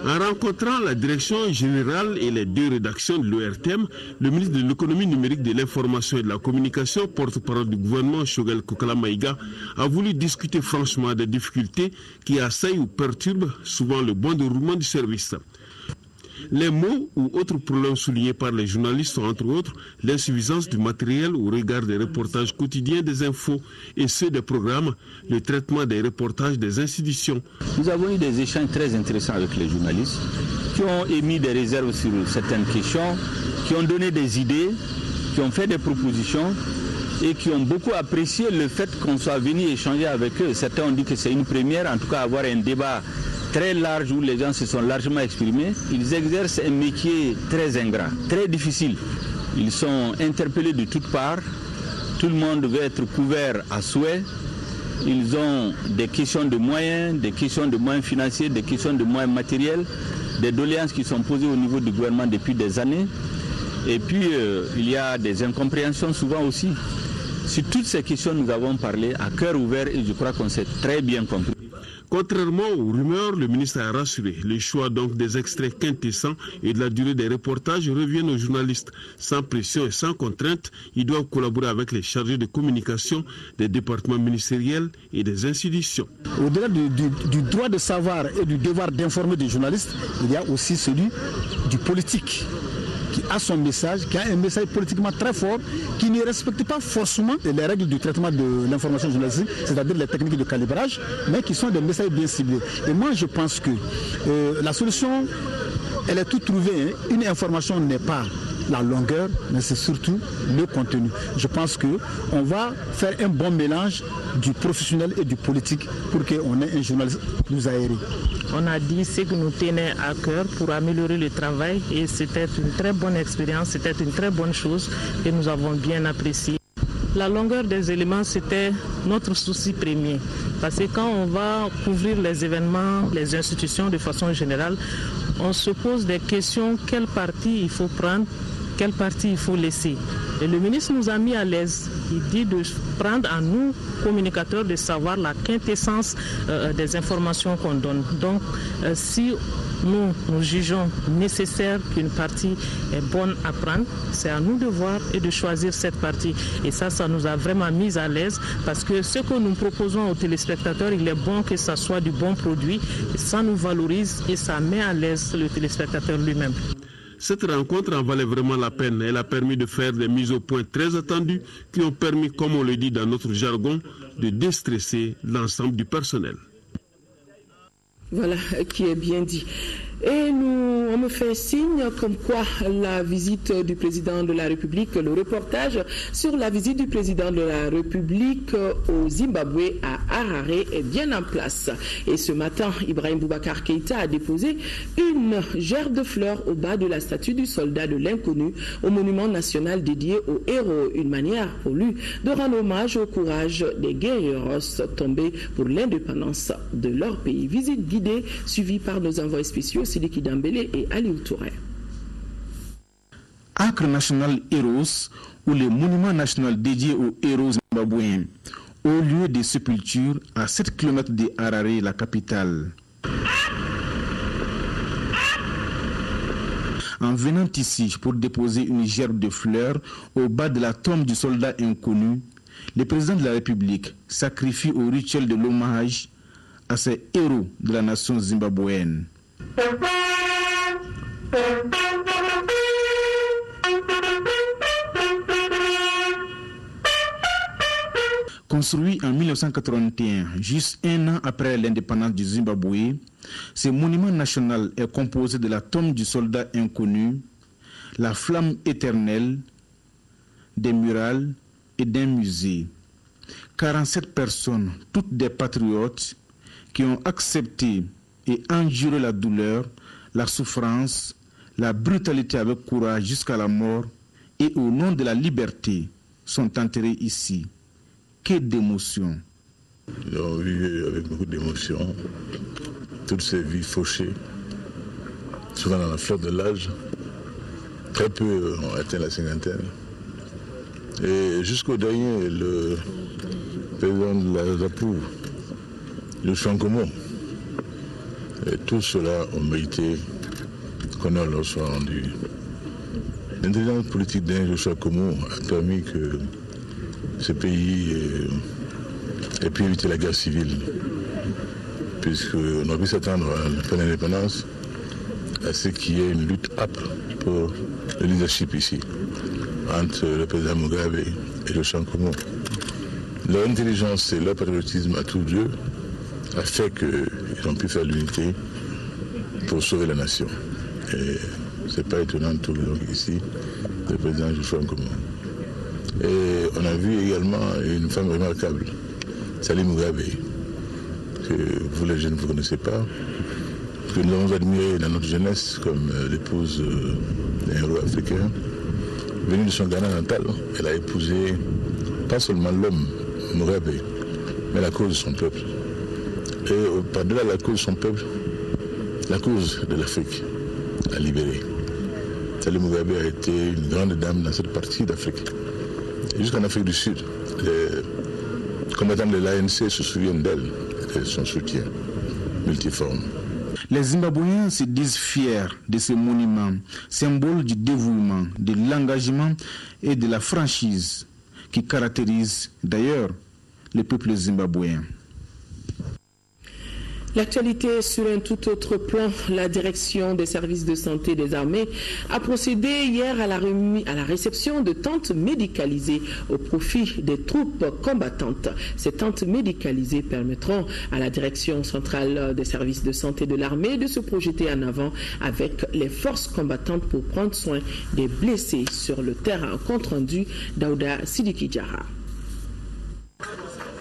En rencontrant la direction générale et les 2 rédactions de l'URTM, le ministre de l'économie numérique, de l'information et de la communication, porte-parole du gouvernement, Shogel Kokala Meiga, a voulu discuter franchement des difficultés qui assaillent ou perturbent souvent le bon déroulement du service. Les mots ou autres problèmes soulignés par les journalistes sont entre autres l'insuffisance du matériel au regard des reportages quotidiens des infos et ceux des programmes, le traitement des reportages des institutions. Nous avons eu des échanges très intéressants avec les journalistes qui ont émis des réserves sur certaines questions, qui ont donné des idées, qui ont fait des propositions et qui ont beaucoup apprécié le fait qu'on soit venu échanger avec eux. Certains ont dit que c'est une première, en tout cas avoir un débat très large où les gens se sont largement exprimés. Ils exercent un métier très ingrat, très difficile. Ils sont interpellés de toutes parts. Tout le monde veut être couvert à souhait. Ils ont des questions de moyens, des questions de moyens financiers, des questions de moyens matériels, des doléances qui sont posées au niveau du gouvernement depuis des années. Et puis, il y a des incompréhensions souvent aussi. Sur toutes ces questions, nous avons parlé à cœur ouvert et je crois qu'on s'est très bien compris. Contrairement aux rumeurs, le ministre a rassuré. Les choix donc des extraits quintessents et de la durée des reportages reviennent aux journalistes. Sans pression et sans contrainte, ils doivent collaborer avec les chargés de communication des départements ministériels et des institutions. Au-delà du droit de savoir et du devoir d'informer des journalistes, il y a aussi celui du politique, qui a son message, qui a un message politiquement très fort, qui ne respecte pas forcément les règles du traitement de l'information journalistique, c'est-à-dire les techniques de calibrage, mais qui sont des messages bien ciblés. Et moi, je pense que la solution, elle est toute trouvée. Une information n'est pas la longueur, mais c'est surtout le contenu. Je pense qu'on va faire un bon mélange du professionnel et du politique pour qu'on ait un journaliste plus aéré. On a dit ce que nous tenait à cœur pour améliorer le travail et c'était une très bonne expérience, c'était une très bonne chose que nous avons bien appréciée. La longueur des éléments, c'était notre souci premier. Parce que quand on va couvrir les événements, les institutions de façon générale, on se pose des questions, quelle partie il faut prendre, quelle partie il faut laisser. Et le ministre nous a mis à l'aise. Il dit de prendre à nous, communicateurs, de savoir la quintessence des informations qu'on donne. Donc, si nous jugeons nécessaire qu'une partie est bonne à prendre, c'est à nous de voir et de choisir cette partie. Et ça nous a vraiment mis à l'aise parce que ce que nous proposons aux téléspectateurs, il est bon que ça soit du bon produit. Et ça nous valorise et ça met à l'aise le téléspectateur lui-même. Cette rencontre en valait vraiment la peine. Elle a permis de faire des mises au point très attendues qui ont permis, comme on le dit dans notre jargon, de déstresser l'ensemble du personnel. Voilà qui est bien dit. Et on me fait signe comme quoi la visite du président de la République, le reportage sur la visite du président de la République au Zimbabwe à Harare est bien en place. Et ce matin, Ibrahim Boubacar Keïta a déposé une gerbe de fleurs au bas de la statue du soldat de l'inconnu au monument national dédié aux héros. Une manière pour lui de rendre hommage au courage des guerrieros tombés pour l'indépendance de leur pays. Visite guidée suivie par nos envoyés spéciaux Sidiki Dambélé et Aliou Touré. Acre National Heroes ou le monument national dédié aux héros zimbabwéens, au lieu de sépulture à 7 km de Harare, la capitale. En venant ici pour déposer une gerbe de fleurs au bas de la tombe du soldat inconnu, le président de la République sacrifie au rituel de l'hommage à ces héros de la nation zimbabwéenne. Construit en 1981, juste un an après l'indépendance du Zimbabwe, ce monument national est composé de la tombe du soldat inconnu, la flamme éternelle, des murales et d'un musée. 47 personnes, toutes des patriotes, qui ont accepté et enduré la douleur, la souffrance, la brutalité avec courage jusqu'à la mort et au nom de la liberté sont enterrés ici. Que d'émotions! Nous avons vu avec beaucoup d'émotions toutes ces vies fauchées, souvent dans la fleur de l'âge. Très peu ont atteint la cinquantaine. Et jusqu'au dernier, le président de la ZAPU, le Chankomo, et tout cela ont mérité qu'on leur soit rendu. L'intelligence politique d'un Joshua Komo a permis que ce pays ait pu éviter la guerre civile, puisqu'on aurait pu s'attendre à l'indépendance à ce qu'il y ait une lutte âpre pour le leadership ici, entre le président Mugabe et le Chankomo. Leur intelligence et leur patriotisme à tout Dieu a fait qu'ils ont pu faire l'unité pour sauver la nation. Et ce n'est pas étonnant de trouver donc ici le président Joshua Nkomo. Et on a vu également une femme remarquable, Sally Mugabe, que vous les jeunes ne vous connaissez pas, que nous avons admiré dans notre jeunesse comme l'épouse d'un héros africain. Venue de son Ghana natal, elle a épousé pas seulement l'homme Mugabe, mais la cause de son peuple. Et par-delà la cause de son peuple, la cause de l'Afrique à libérer. Sally Mugabe a été une grande dame dans cette partie d'Afrique. Et jusqu'en Afrique du Sud, les combattants de l'ANC se souviennent d'elle et de son soutien multiforme. Les Zimbabwéens se disent fiers de ce monument, symbole du dévouement, de l'engagement et de la franchise qui caractérise d'ailleurs le peuple zimbabwéen. L'actualité sur un tout autre plan, la direction des services de santé des armées a procédé hier à la réception de tentes médicalisées au profit des troupes combattantes. Ces tentes médicalisées permettront à la direction centrale des services de santé de l'armée de se projeter en avant avec les forces combattantes pour prendre soin des blessés sur le terrain. Compte rendu Daouda Sidiki Diarra.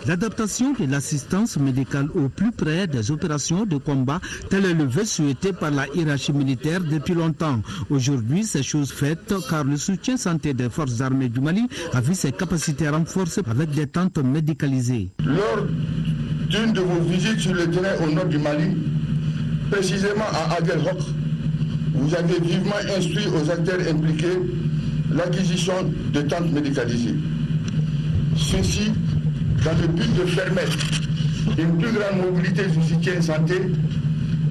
L'adaptation de l'assistance médicale au plus près des opérations de combat, tel est le vœu souhaité par la hiérarchie militaire depuis longtemps. Aujourd'hui, c'est chose faite car le soutien santé des forces armées du Mali a vu ses capacités renforcées avec des tentes médicalisées. Lors d'une de vos visites sur le terrain au nord du Mali, précisément à Aguelhok, vous avez vivement instruit aux acteurs impliqués l'acquisition de tentes médicalisées. Ceci dans le but de permettre une plus grande mobilité du soutien santé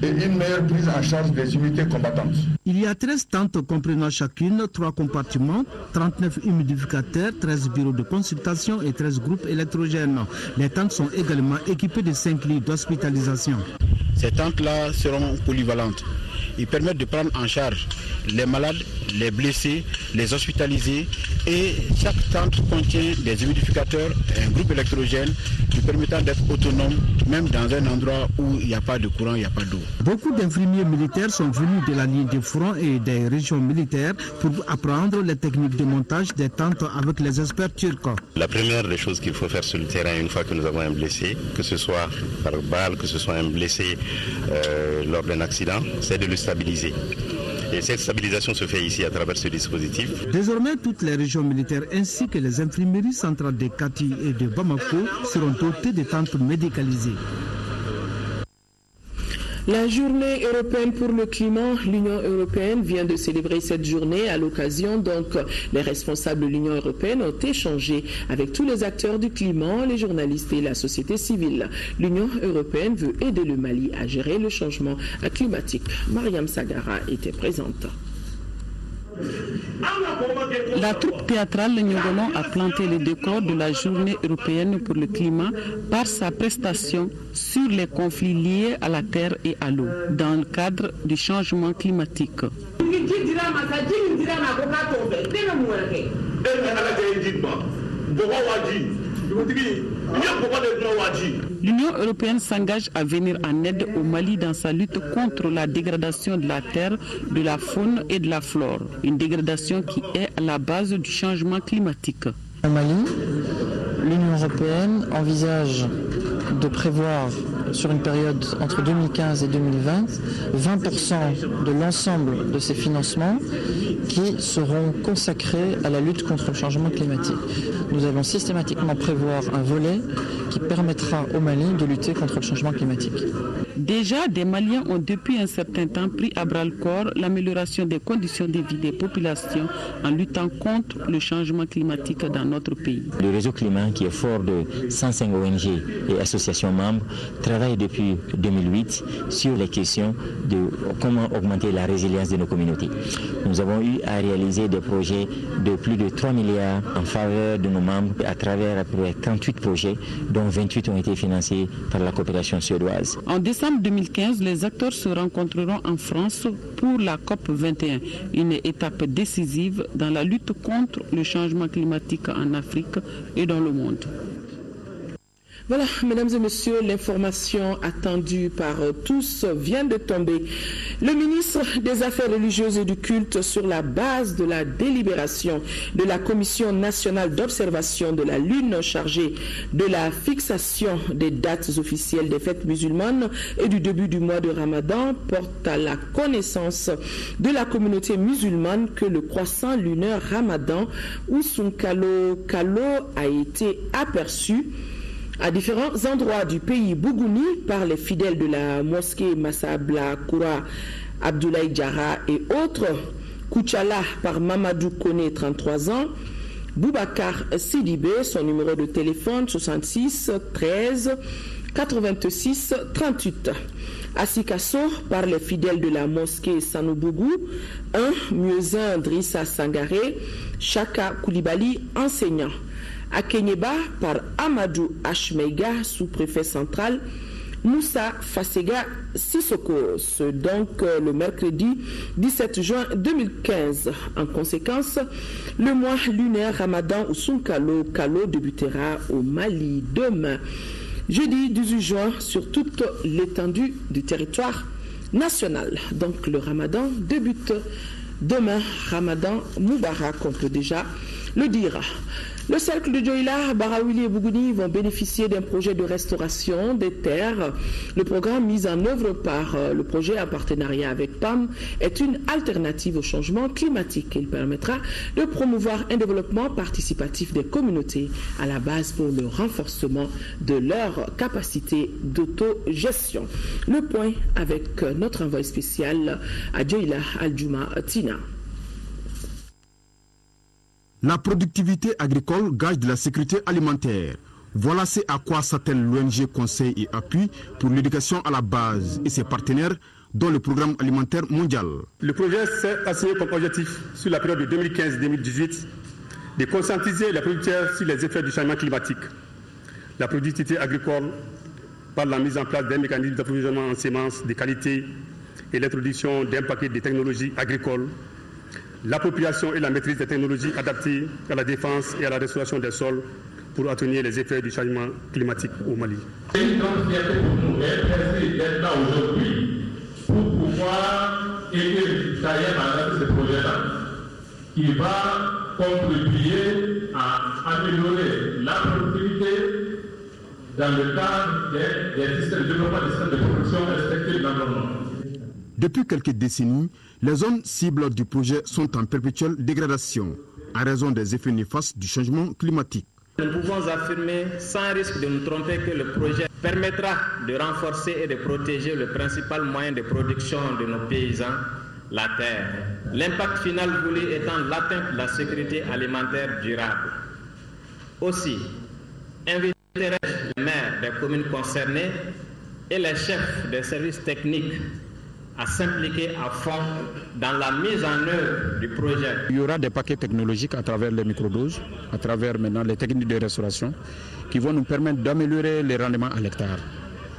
et une meilleure prise en charge des unités combattantes. Il y a 13 tentes comprenant chacune 3 compartiments, 39 humidificateurs, 13 bureaux de consultation et 13 groupes électrogènes. Les tentes sont également équipées de 5 lits d'hospitalisation. Ces tentes-là seront polyvalentes. Ils permettent de prendre en charge les malades, les blessés, les hospitalisés, et chaque tente contient des humidificateurs, un groupe électrogène qui permettant d'être autonome même dans un endroit où il n'y a pas de courant, il n'y a pas d'eau. Beaucoup d'infirmiers militaires sont venus de la ligne de front et des régions militaires pour apprendre les techniques de montage des tentes avec les experts turcs. La première des choses qu'il faut faire sur le terrain une fois que nous avons un blessé, que ce soit par balle, que ce soit un blessé lors d'un accident, c'est de le stabiliser. Et cette stabilisation se fait ici à travers ce dispositif. Désormais, toutes les régions militaires ainsi que les infirmeries centrales de Kati et de Bamako seront dotées de tentes médicalisées. La journée européenne pour le climat, l'Union européenne vient de célébrer cette journée. À l'occasion, donc, les responsables de l'Union européenne ont échangé avec tous les acteurs du climat, les journalistes et la société civile. L'Union européenne veut aider le Mali à gérer le changement climatique. Mariam Sagara était présente. La troupe théâtrale Nyogolon a planté les décors de la journée européenne pour le climat par sa prestation sur les conflits liés à la terre et à l'eau dans le cadre du changement climatique. L'Union européenne s'engage à venir en aide au Mali dans sa lutte contre la dégradation de la terre, de la faune et de la flore. Une dégradation qui est à la base du changement climatique. Au Mali, l'Union européenne envisage de prévoir sur une période entre 2015 et 2020, 20% de l'ensemble de ces financements qui seront consacrés à la lutte contre le changement climatique. Nous allons systématiquement prévoir un volet qui permettra au Mali de lutter contre le changement climatique. Déjà, des Maliens ont depuis un certain temps pris à bras-le-corps l'amélioration des conditions de vie des populations en luttant contre le changement climatique dans notre pays. Le réseau climat, qui est fort de 105 ONG et associations membres, travaille depuis 2008 sur les questions de comment augmenter la résilience de nos communautés. Nous avons eu à réaliser des projets de plus de 3 milliards en faveur de nos membres à travers à peu près 38 projets, dont 28 ont été financés par la coopération suédoise. En décembre 2015, les acteurs se rencontreront en France pour la COP 21, une étape décisive dans la lutte contre le changement climatique en Afrique et dans le monde. Voilà, mesdames et messieurs, l'information attendue par tous vient de tomber. Le ministre des Affaires religieuses et du culte, sur la base de la délibération de la Commission nationale d'observation de la Lune chargée de la fixation des dates officielles des fêtes musulmanes et du début du mois de Ramadan, porte à la connaissance de la communauté musulmane que le croissant lunaire Ramadan ou son Kalo a été aperçu à différents endroits du pays Bougouni par les fidèles de la mosquée Massabla Koura Abdoulaye Diarra et autres, Kouchala par Mamadou Kone 33 ans, Boubacar Sidibé, son numéro de téléphone 66 13 86 38. Asikasso par les fidèles de la mosquée Sanobougou, Muezin Drissa Sangaré, Chaka Koulibaly, enseignant. À Kenyeba par Amadou Ashmeiga, sous-préfet central, Moussa Fasega Sissoko, donc le mercredi 17 juin 2015. En conséquence, le mois lunaire Ramadan ou Sunkalo Kalo débutera au Mali demain, jeudi 18 juin, sur toute l'étendue du territoire national. Donc le Ramadan débute demain, Ramadan Moubarak, on peut déjà le dire. Le cercle de Dioïla, Baraouli et Bougouni vont bénéficier d'un projet de restauration des terres. Le programme mis en œuvre par le projet en partenariat avec PAM est une alternative au changement climatique. Il permettra de promouvoir un développement participatif des communautés à la base pour le renforcement de leur capacité d'autogestion. Le point avec notre envoyé spécial à Dioïla, Aldjouma Tina. La productivité agricole gage de la sécurité alimentaire. Voilà ce à quoi s'attelle l'ONG Conseil et Appui pour l'éducation à la base et ses partenaires dans le programme alimentaire mondial. Le projet s'est assigné comme objectif sur la période de 2015-2018 de conscientiser les producteurs sur les effets du changement climatique, la productivité agricole par la mise en place d'un mécanisme d'approvisionnement en semences de qualité et l'introduction d'un paquet de technologies agricoles, l'appropriation et la maîtrise des technologies adaptées à la défense et à la restauration des sols pour atténuer les effets du changement climatique au Mali. C'est une grande fierté pour nous d'être là aujourd'hui pour pouvoir aider à ce projet-là qui va contribuer à améliorer la productivité dans le cadre des systèmes de développement des systèmes de production respectueux de l'environnement. Depuis quelques décennies, les zones cibles du projet sont en perpétuelle dégradation à raison des effets néfastes du changement climatique. Nous pouvons affirmer sans risque de nous tromper que le projet permettra de renforcer et de protéger le principal moyen de production de nos paysans, la terre. L'impact final voulu étant l'atteinte de la sécurité alimentaire durable. Aussi, inviterai-je les maires des communes concernées et les chefs des services techniques à s'impliquer à fond dans la mise en œuvre du projet. Il y aura des paquets technologiques à travers les microdoses, à travers maintenant les techniques de restauration qui vont nous permettre d'améliorer les rendements à l'hectare.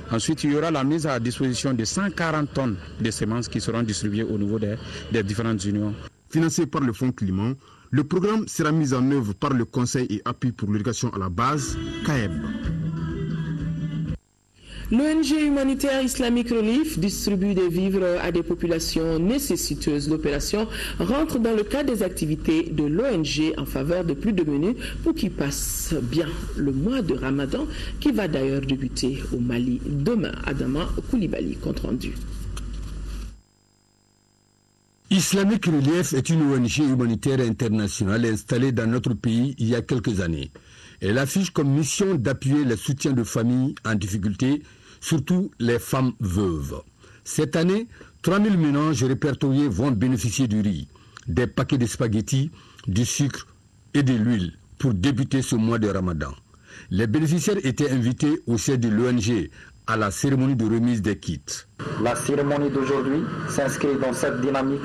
Ensuite, il y aura la mise à disposition de 140 tonnes de semences qui seront distribuées au niveau des différentes unions. Financé par le Fonds Climat, le programme sera mis en œuvre par le Conseil et Appui pour l'éducation à la base, CAEB. L'ONG humanitaire Islamic Relief distribue des vivres à des populations nécessiteuses. L'opération rentre dans le cadre des activités de l'ONG en faveur de plus démunis pour qu'ils passent bien le mois de Ramadan qui va d'ailleurs débuter au Mali demain. Adama Koulibaly, compte rendu. Islamic Relief est une ONG humanitaire internationale installée dans notre pays il y a quelques années. Elle affiche comme mission d'appuyer le soutien de familles en difficulté, surtout les femmes veuves. Cette année, 3000 ménages répertoriés vont bénéficier du riz, des paquets de spaghettis, du sucre et de l'huile pour débuter ce mois de Ramadan. Les bénéficiaires étaient invités au siège de l'ONG à la cérémonie de remise des kits. La cérémonie d'aujourd'hui s'inscrit dans cette dynamique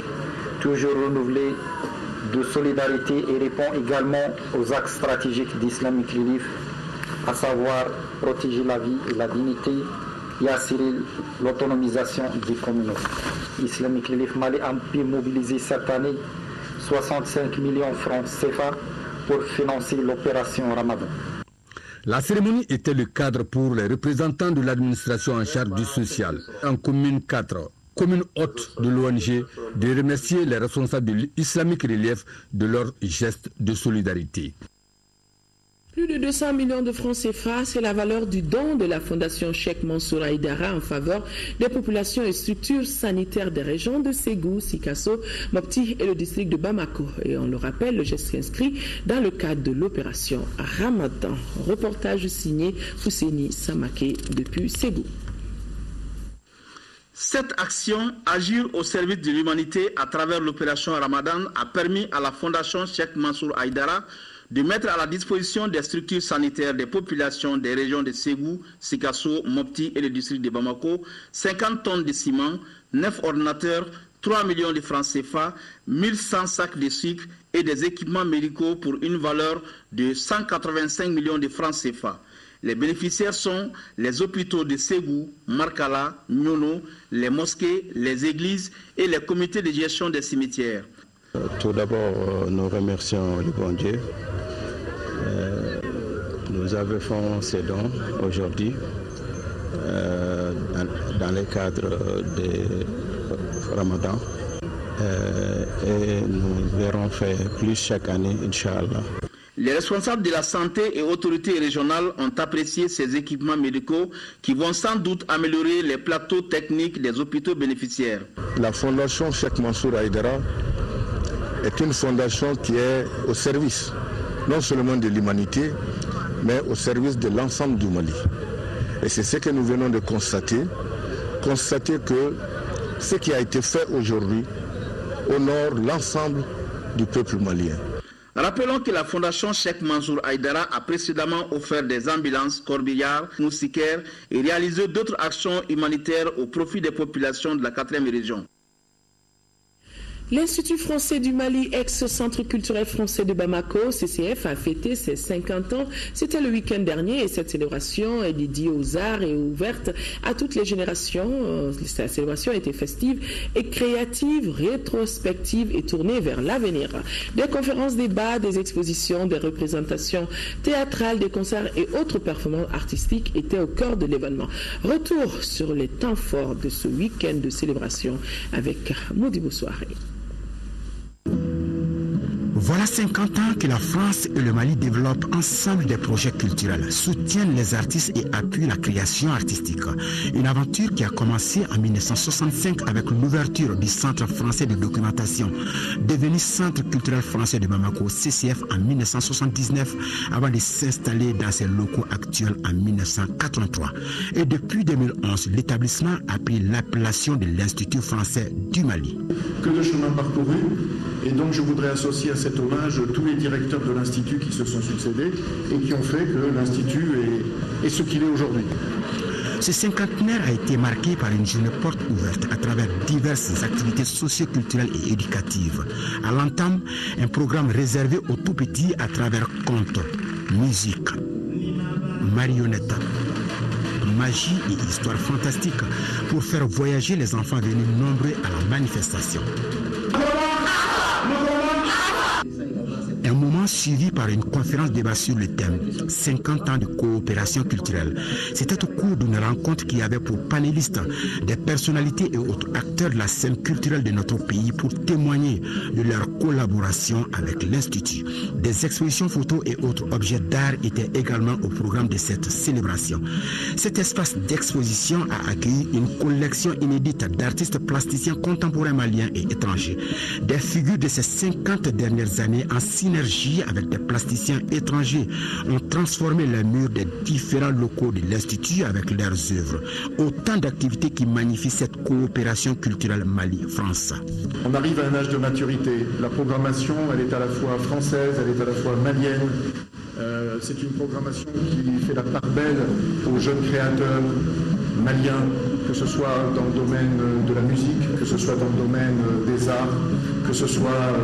toujours renouvelée de solidarité et répond également aux axes stratégiques d'Islamic Relief, à savoir protéger la vie et la dignité et assurer l'autonomisation des communautés. Islamic Relief Mali a pu mobiliser cette année 65 millions de francs CFA pour financer l'opération Ramadan. La cérémonie était le cadre pour les représentants de l'administration en charge du social en commune 4. Commune hôte de l'ONG, de remercier les responsables de l'Islamic Relief de leur geste de solidarité. Plus de 200 millions de francs CFA, c'est la valeur du don de la Fondation Cheikh Mansour Haïdara en faveur des populations et structures sanitaires des régions de Ségou, Sikasso, Mopti et le district de Bamako. Et on le rappelle, le geste s'inscrit dans le cadre de l'opération Ramadan. Reportage signé Fousseni Samake depuis Ségou. Cette action, agir au service de l'humanité à travers l'opération Ramadan, a permis à la Fondation Cheikh Mansour Haïdara de mettre à la disposition des structures sanitaires des populations des régions de Ségou, Sikasso, Mopti et le district de Bamako 50 tonnes de ciment, 9 ordinateurs, 3 millions de francs CFA, 1100 sacs de sucre et des équipements médicaux pour une valeur de 185 millions de francs CFA. Les bénéficiaires sont les hôpitaux de Ségou, Markala, Nyono, les mosquées, les églises et les comités de gestion des cimetières. Tout d'abord, nous remercions le bon Dieu. Nous avons fait ces dons aujourd'hui dans le cadre de Ramadan. Et nous verrons faire plus chaque année, Inch'Allah. Les responsables de la santé et autorités régionales ont apprécié ces équipements médicaux qui vont sans doute améliorer les plateaux techniques des hôpitaux bénéficiaires. La fondation Cheikh Mansour Haïdara est une fondation qui est au service non seulement de l'humanité, mais au service de l'ensemble du Mali. Et c'est ce que nous venons de constater que ce qui a été fait aujourd'hui honore l'ensemble du peuple malien. Rappelons que la fondation Cheikh Mansour Haïdara a précédemment offert des ambulances, corbillards, moustiquaires et réalisé d'autres actions humanitaires au profit des populations de la 4e région. L'Institut français du Mali, ex-Centre culturel français de Bamako, CCF, a fêté ses 50 ans. C'était le week-end dernier et cette célébration est dédiée aux arts et ouverte à toutes les générations. Cette célébration a été festive et créative, rétrospective et tournée vers l'avenir. Des conférences, débats, des expositions, des représentations théâtrales, des concerts et autres performances artistiques étaient au cœur de l'événement. Retour sur les temps forts de ce week-end de célébration avec Modibo Soirée. Voilà 50 ans que la France et le Mali développent ensemble des projets culturels, soutiennent les artistes et appuient la création artistique. Une aventure qui a commencé en 1965 avec l'ouverture du Centre français de documentation, devenu Centre culturel français de Bamako, CCF, en 1979, avant de s'installer dans ses locaux actuels en 1983. Et depuis 2011, l'établissement a pris l'appellation de l'Institut français du Mali. Que de chemin parcouru, et donc je voudrais associer à cet hommage tous les directeurs de l'Institut qui se sont succédés et qui ont fait que l'Institut est ce qu'il est aujourd'hui. Ce cinquantenaire a été marqué par une journée porte ouverte à travers diverses activités socio-culturelles et éducatives. À l'entame, un programme réservé aux tout-petits à travers contes, musique, marionnettes, magie et histoires fantastiques pour faire voyager les enfants venus nombreux à la manifestation. Un moment suivi par une conférence débat sur le thème 50 ans de coopération culturelle. C'était au cours d'une rencontre qui avait pour panélistes des personnalités et autres acteurs de la scène culturelle de notre pays pour témoigner de leur collaboration avec l'Institut. Des expositions photos et autres objets d'art étaient également au programme de cette célébration. Cet espace d'exposition a accueilli une collection inédite d'artistes plasticiens contemporains maliens et étrangers. Des figures de ces 50 dernières années en synergie avec des plasticiens étrangers ont transformé les murs des différents locaux de l'Institut avec leurs œuvres. Autant d'activités qui magnifient cette coopération culturelle Mali-France. On arrive à un âge de maturité. La programmation, elle est à la fois française, elle est à la fois malienne. C'est une programmation qui fait la part belle aux jeunes créateurs maliens, que ce soit dans le domaine de la musique, que ce soit dans le domaine des arts, que ce soit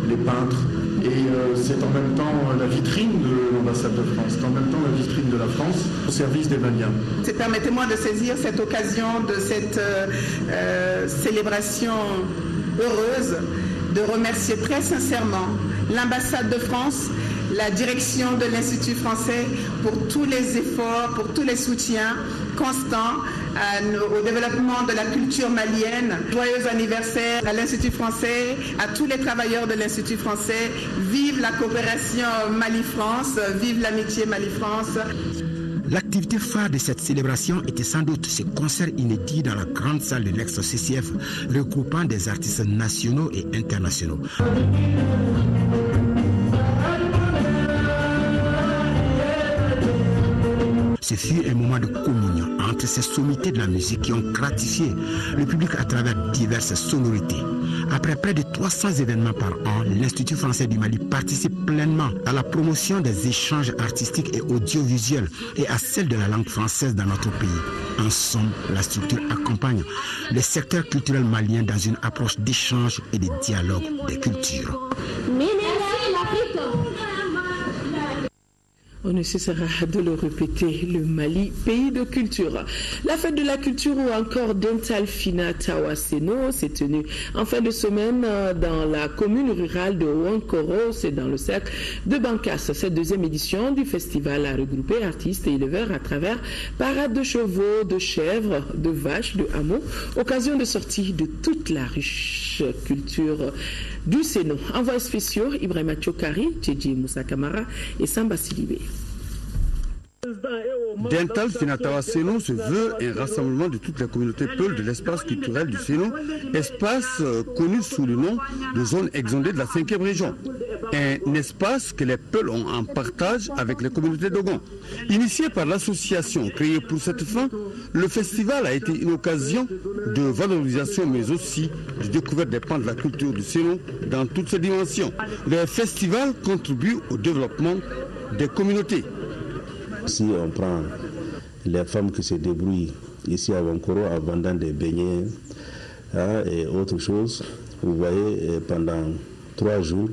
les peintres. Et c'est en même temps la vitrine de l'ambassade de France, c'est en même temps la vitrine de la France au service des Maliens. Permettez-moi de saisir cette occasion de cette célébration heureuse, de remercier très sincèrement l'ambassade de France, la direction de l'Institut français pour tous les efforts, pour tous les soutiens constants au développement de la culture malienne. Joyeux anniversaire à l'Institut français, à tous les travailleurs de l'Institut français. Vive la coopération Mali-France, vive l'amitié Mali-France. L'activité phare de cette célébration était sans doute ce concert inédit dans la grande salle de l'ex-CCF regroupant des artistes nationaux et internationaux. Ce fut un moment de communion entre ces sommités de la musique qui ont gratifié le public à travers diverses sonorités. Après près de 300 événements par an, l'Institut français du Mali participe pleinement à la promotion des échanges artistiques et audiovisuels et à celle de la langue française dans notre pays. En somme, la structure accompagne le secteur culturel malien dans une approche d'échange et de dialogue des cultures. On ne cessera de le répéter, le Mali, pays de culture. La fête de la culture ou encore Dental Fina Tawaseno s'est tenue en fin de semaine dans la commune rurale de Ouankoro, c'est dans le cercle de Bankas. Cette deuxième édition du festival a regroupé artistes et éleveurs à travers parades de chevaux, de chèvres, de vaches, de hameaux, occasion de sortie de toute la riche culture du Sénon. Envoyés spéciaux, Ibrahima Tchokari, Tchédji Moussa Kamara et Samba Sidibé. Dental Finatawa Sénon se veut un rassemblement de toutes les communautés Peul de l'espace culturel du Sénon, espace connu sous le nom de zone exondée de la 5e région. Un espace que les Peuls ont en partage avec les communautés Dogon. Initié par l'association créée pour cette fin, le festival a été une occasion de valorisation mais aussi de découverte des pans de la culture du Sénon dans toutes ses dimensions. Le festival contribue au développement des communautés. Si on prend les femmes qui se débrouillent ici à Ouankoro en vendant des beignets et autres choses, vous voyez, pendant 3 jours,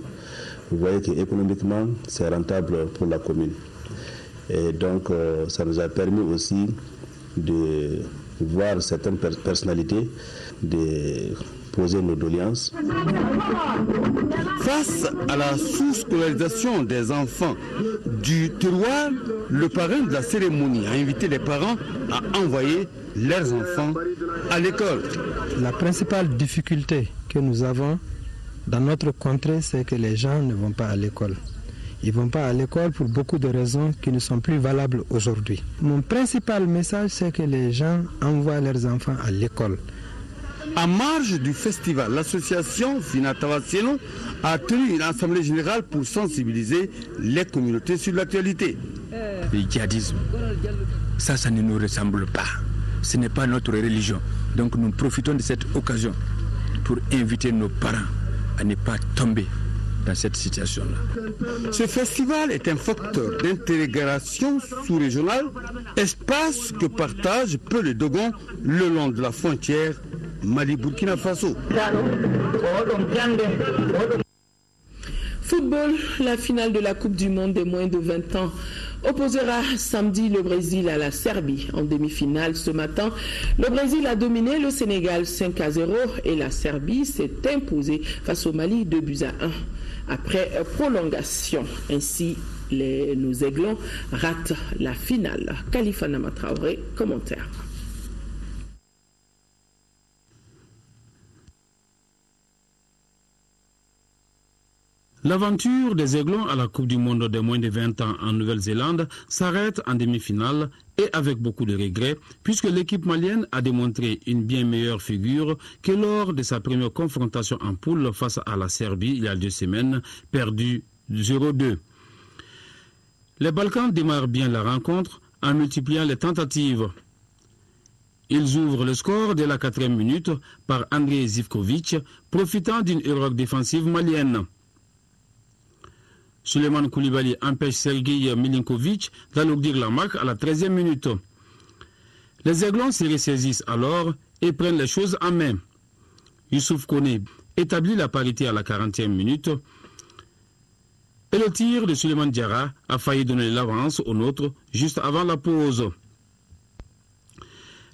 vous voyez qu'économiquement, c'est rentable pour la commune. Et donc, ça nous a permis aussi de voir certaines personnalités, de poser nos doléances. Face à la sous-scolarisation des enfants du terroir, le parrain de la cérémonie a invité les parents à envoyer leurs enfants à l'école. La principale difficulté que nous avons dans notre contrée, c'est que les gens ne vont pas à l'école. Ils ne vont pas à l'école pour beaucoup de raisons qui ne sont plus valables aujourd'hui. Mon principal message, c'est que les gens envoient leurs enfants à l'école. En marge du festival, l'association Finatawa Sénon a tenu une assemblée générale pour sensibiliser les communautés sur l'actualité. Le djihadisme, ça ne nous ressemble pas. Ce n'est pas notre religion. Donc nous profitons de cette occasion pour inviter nos parents à ne pas tomber dans cette situation-là. Ce festival est un facteur d'intégration sous-régionale, espace que partagent Peul et Dogon le long de la frontière Mali-Burkina Faso. Football, la finale de la Coupe du Monde des moins de 20 ans opposera samedi le Brésil à la Serbie. En demi-finale ce matin, le Brésil a dominé le Sénégal 5-0 et la Serbie s'est imposée face au Mali 2-1 après prolongation. Ainsi, nos Aiglons ratent la finale. Khalifa Nama Traoré, commentaire. L'aventure des Aiglons à la Coupe du Monde des moins de 20 ans en Nouvelle-Zélande s'arrête en demi-finale et avec beaucoup de regrets puisque l'équipe malienne a démontré une bien meilleure figure que lors de sa première confrontation en poule face à la Serbie il y a 2 semaines, perdue 0-2. Les Balkans démarrent bien la rencontre en multipliant les tentatives. Ils ouvrent le score dès la 4e minute par André Zivkovic, profitant d'une erreur défensive malienne. Suleiman Koulibaly empêche Sergei Milinkovic d'alourdir la marque à la 13e minute. Les Aiglons se ressaisissent alors et prennent les choses en main. Youssouf Koné établit la parité à la 40e minute et le tir de Suleiman Diarra a failli donner l'avance au nôtre juste avant la pause.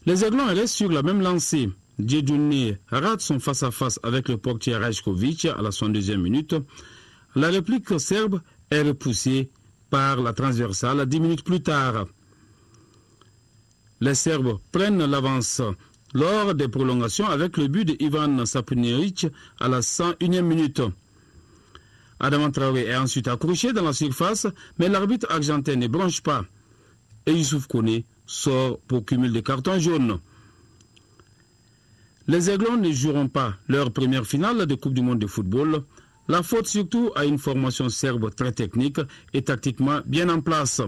Les Aiglons restent sur la même lancée. Djedouné rate son face-à-face avec le portier Rajkovic à la 62e minute. La réplique serbe est repoussée par la transversale 10 minutes plus tard. Les Serbes prennent l'avance lors des prolongations avec le but de Ivan Sapunieric à la 101e minute. Adama Traoré est ensuite accroché dans la surface, mais l'arbitre argentin ne bronche pas. Et Youssouf Koné sort pour cumul de cartons jaunes. Les Aiglons ne joueront pas leur première finale de Coupe du Monde de football. La faute surtout à une formation serbe très technique et tactiquement bien en place.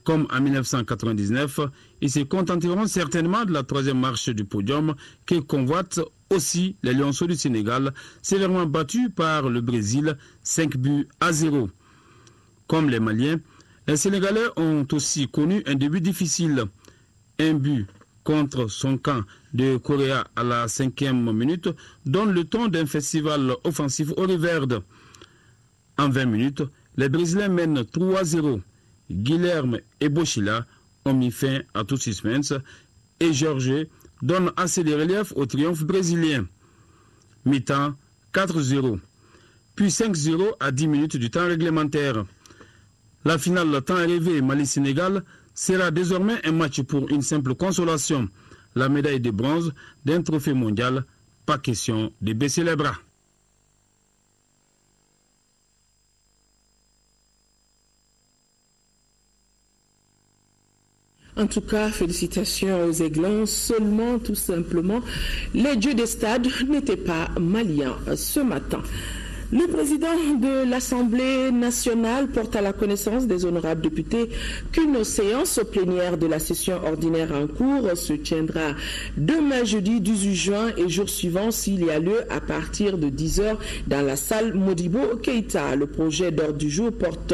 Comme en 1999, ils se contenteront certainement de la 3e marche du podium que convoitent aussi les Lionceaux du Sénégal, sévèrement battus par le Brésil 5-0. Comme les Maliens, les Sénégalais ont aussi connu un début difficile. Un but contre son camp de Corée à la 5e minute donne le ton d'un festival offensif au Riverde. En 20 minutes, les Brésiliens mènent 3-0 Guilherme et Bochila ont mis fin à tout suspense et Jorge donne assez de relief au triomphe brésilien. Mi-temps 4-0, puis 5-0 à 10 minutes du temps réglementaire. La finale temps rêvé Mali-Sénégal sera désormais un match pour une simple consolation. La médaille de bronze d'un trophée mondial, pas question de baisser les bras. En tout cas, félicitations aux Aiglons. Seulement, tout simplement, les dieux des stades n'étaient pas maliens ce matin. Le président de l'Assemblée nationale porte à la connaissance des honorables députés qu'une séance plénière de la session ordinaire en cours se tiendra demain jeudi 18 juin et jour suivant s'il y a lieu à partir de 10h dans la salle Modibo Keïta. Le projet d'ordre du jour porte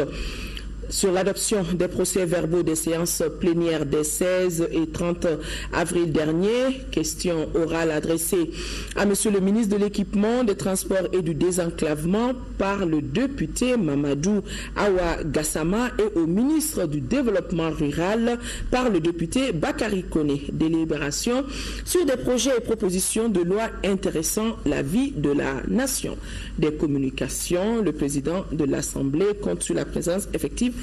sur l'adoption des procès-verbaux des séances plénières des 16 et 30 avril dernier. Question orale adressée à Monsieur le ministre de l'Équipement, des Transports et du Désenclavement par le député Mamadou Awa Gassama et au ministre du Développement rural par le député Bakary Koné. Délibération sur des projets et propositions de loi intéressant la vie de la nation. Des communications, le président de l'Assemblée compte sur la présence effective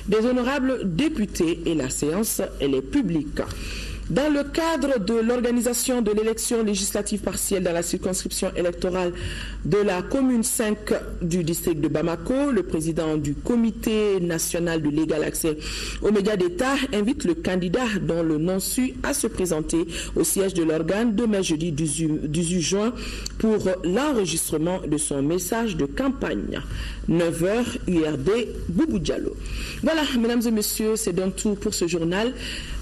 des honorables députés et la séance elle est publique. Dans le cadre de l'organisation de l'élection législative partielle dans la circonscription électorale de la commune 5 du district de Bamako, le président du comité national de l'égal accès aux médias d'État invite le candidat dont le nom suit à se présenter au siège de l'organe demain jeudi 18 juin pour l'enregistrement de son message de campagne. 9h, URD, Boubou Diallo. Voilà, mesdames et messieurs, c'est donc tout pour ce journal.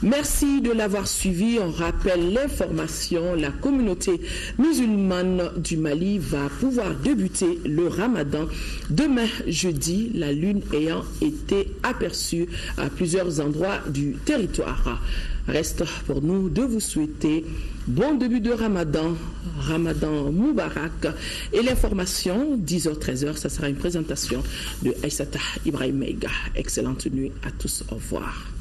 Merci de l'avoir suivi. On rappelle l'information. La communauté musulmane du Mali va pouvoir débuter le Ramadan demain jeudi, la lune ayant été aperçue à plusieurs endroits du territoire. Reste pour nous de vous souhaiter bon début de Ramadan, Ramadan Moubarak. Et l'information, 10h-13h, ça sera une présentation de Aïssata Ibrahim Meiga. Excellente nuit à tous, au revoir.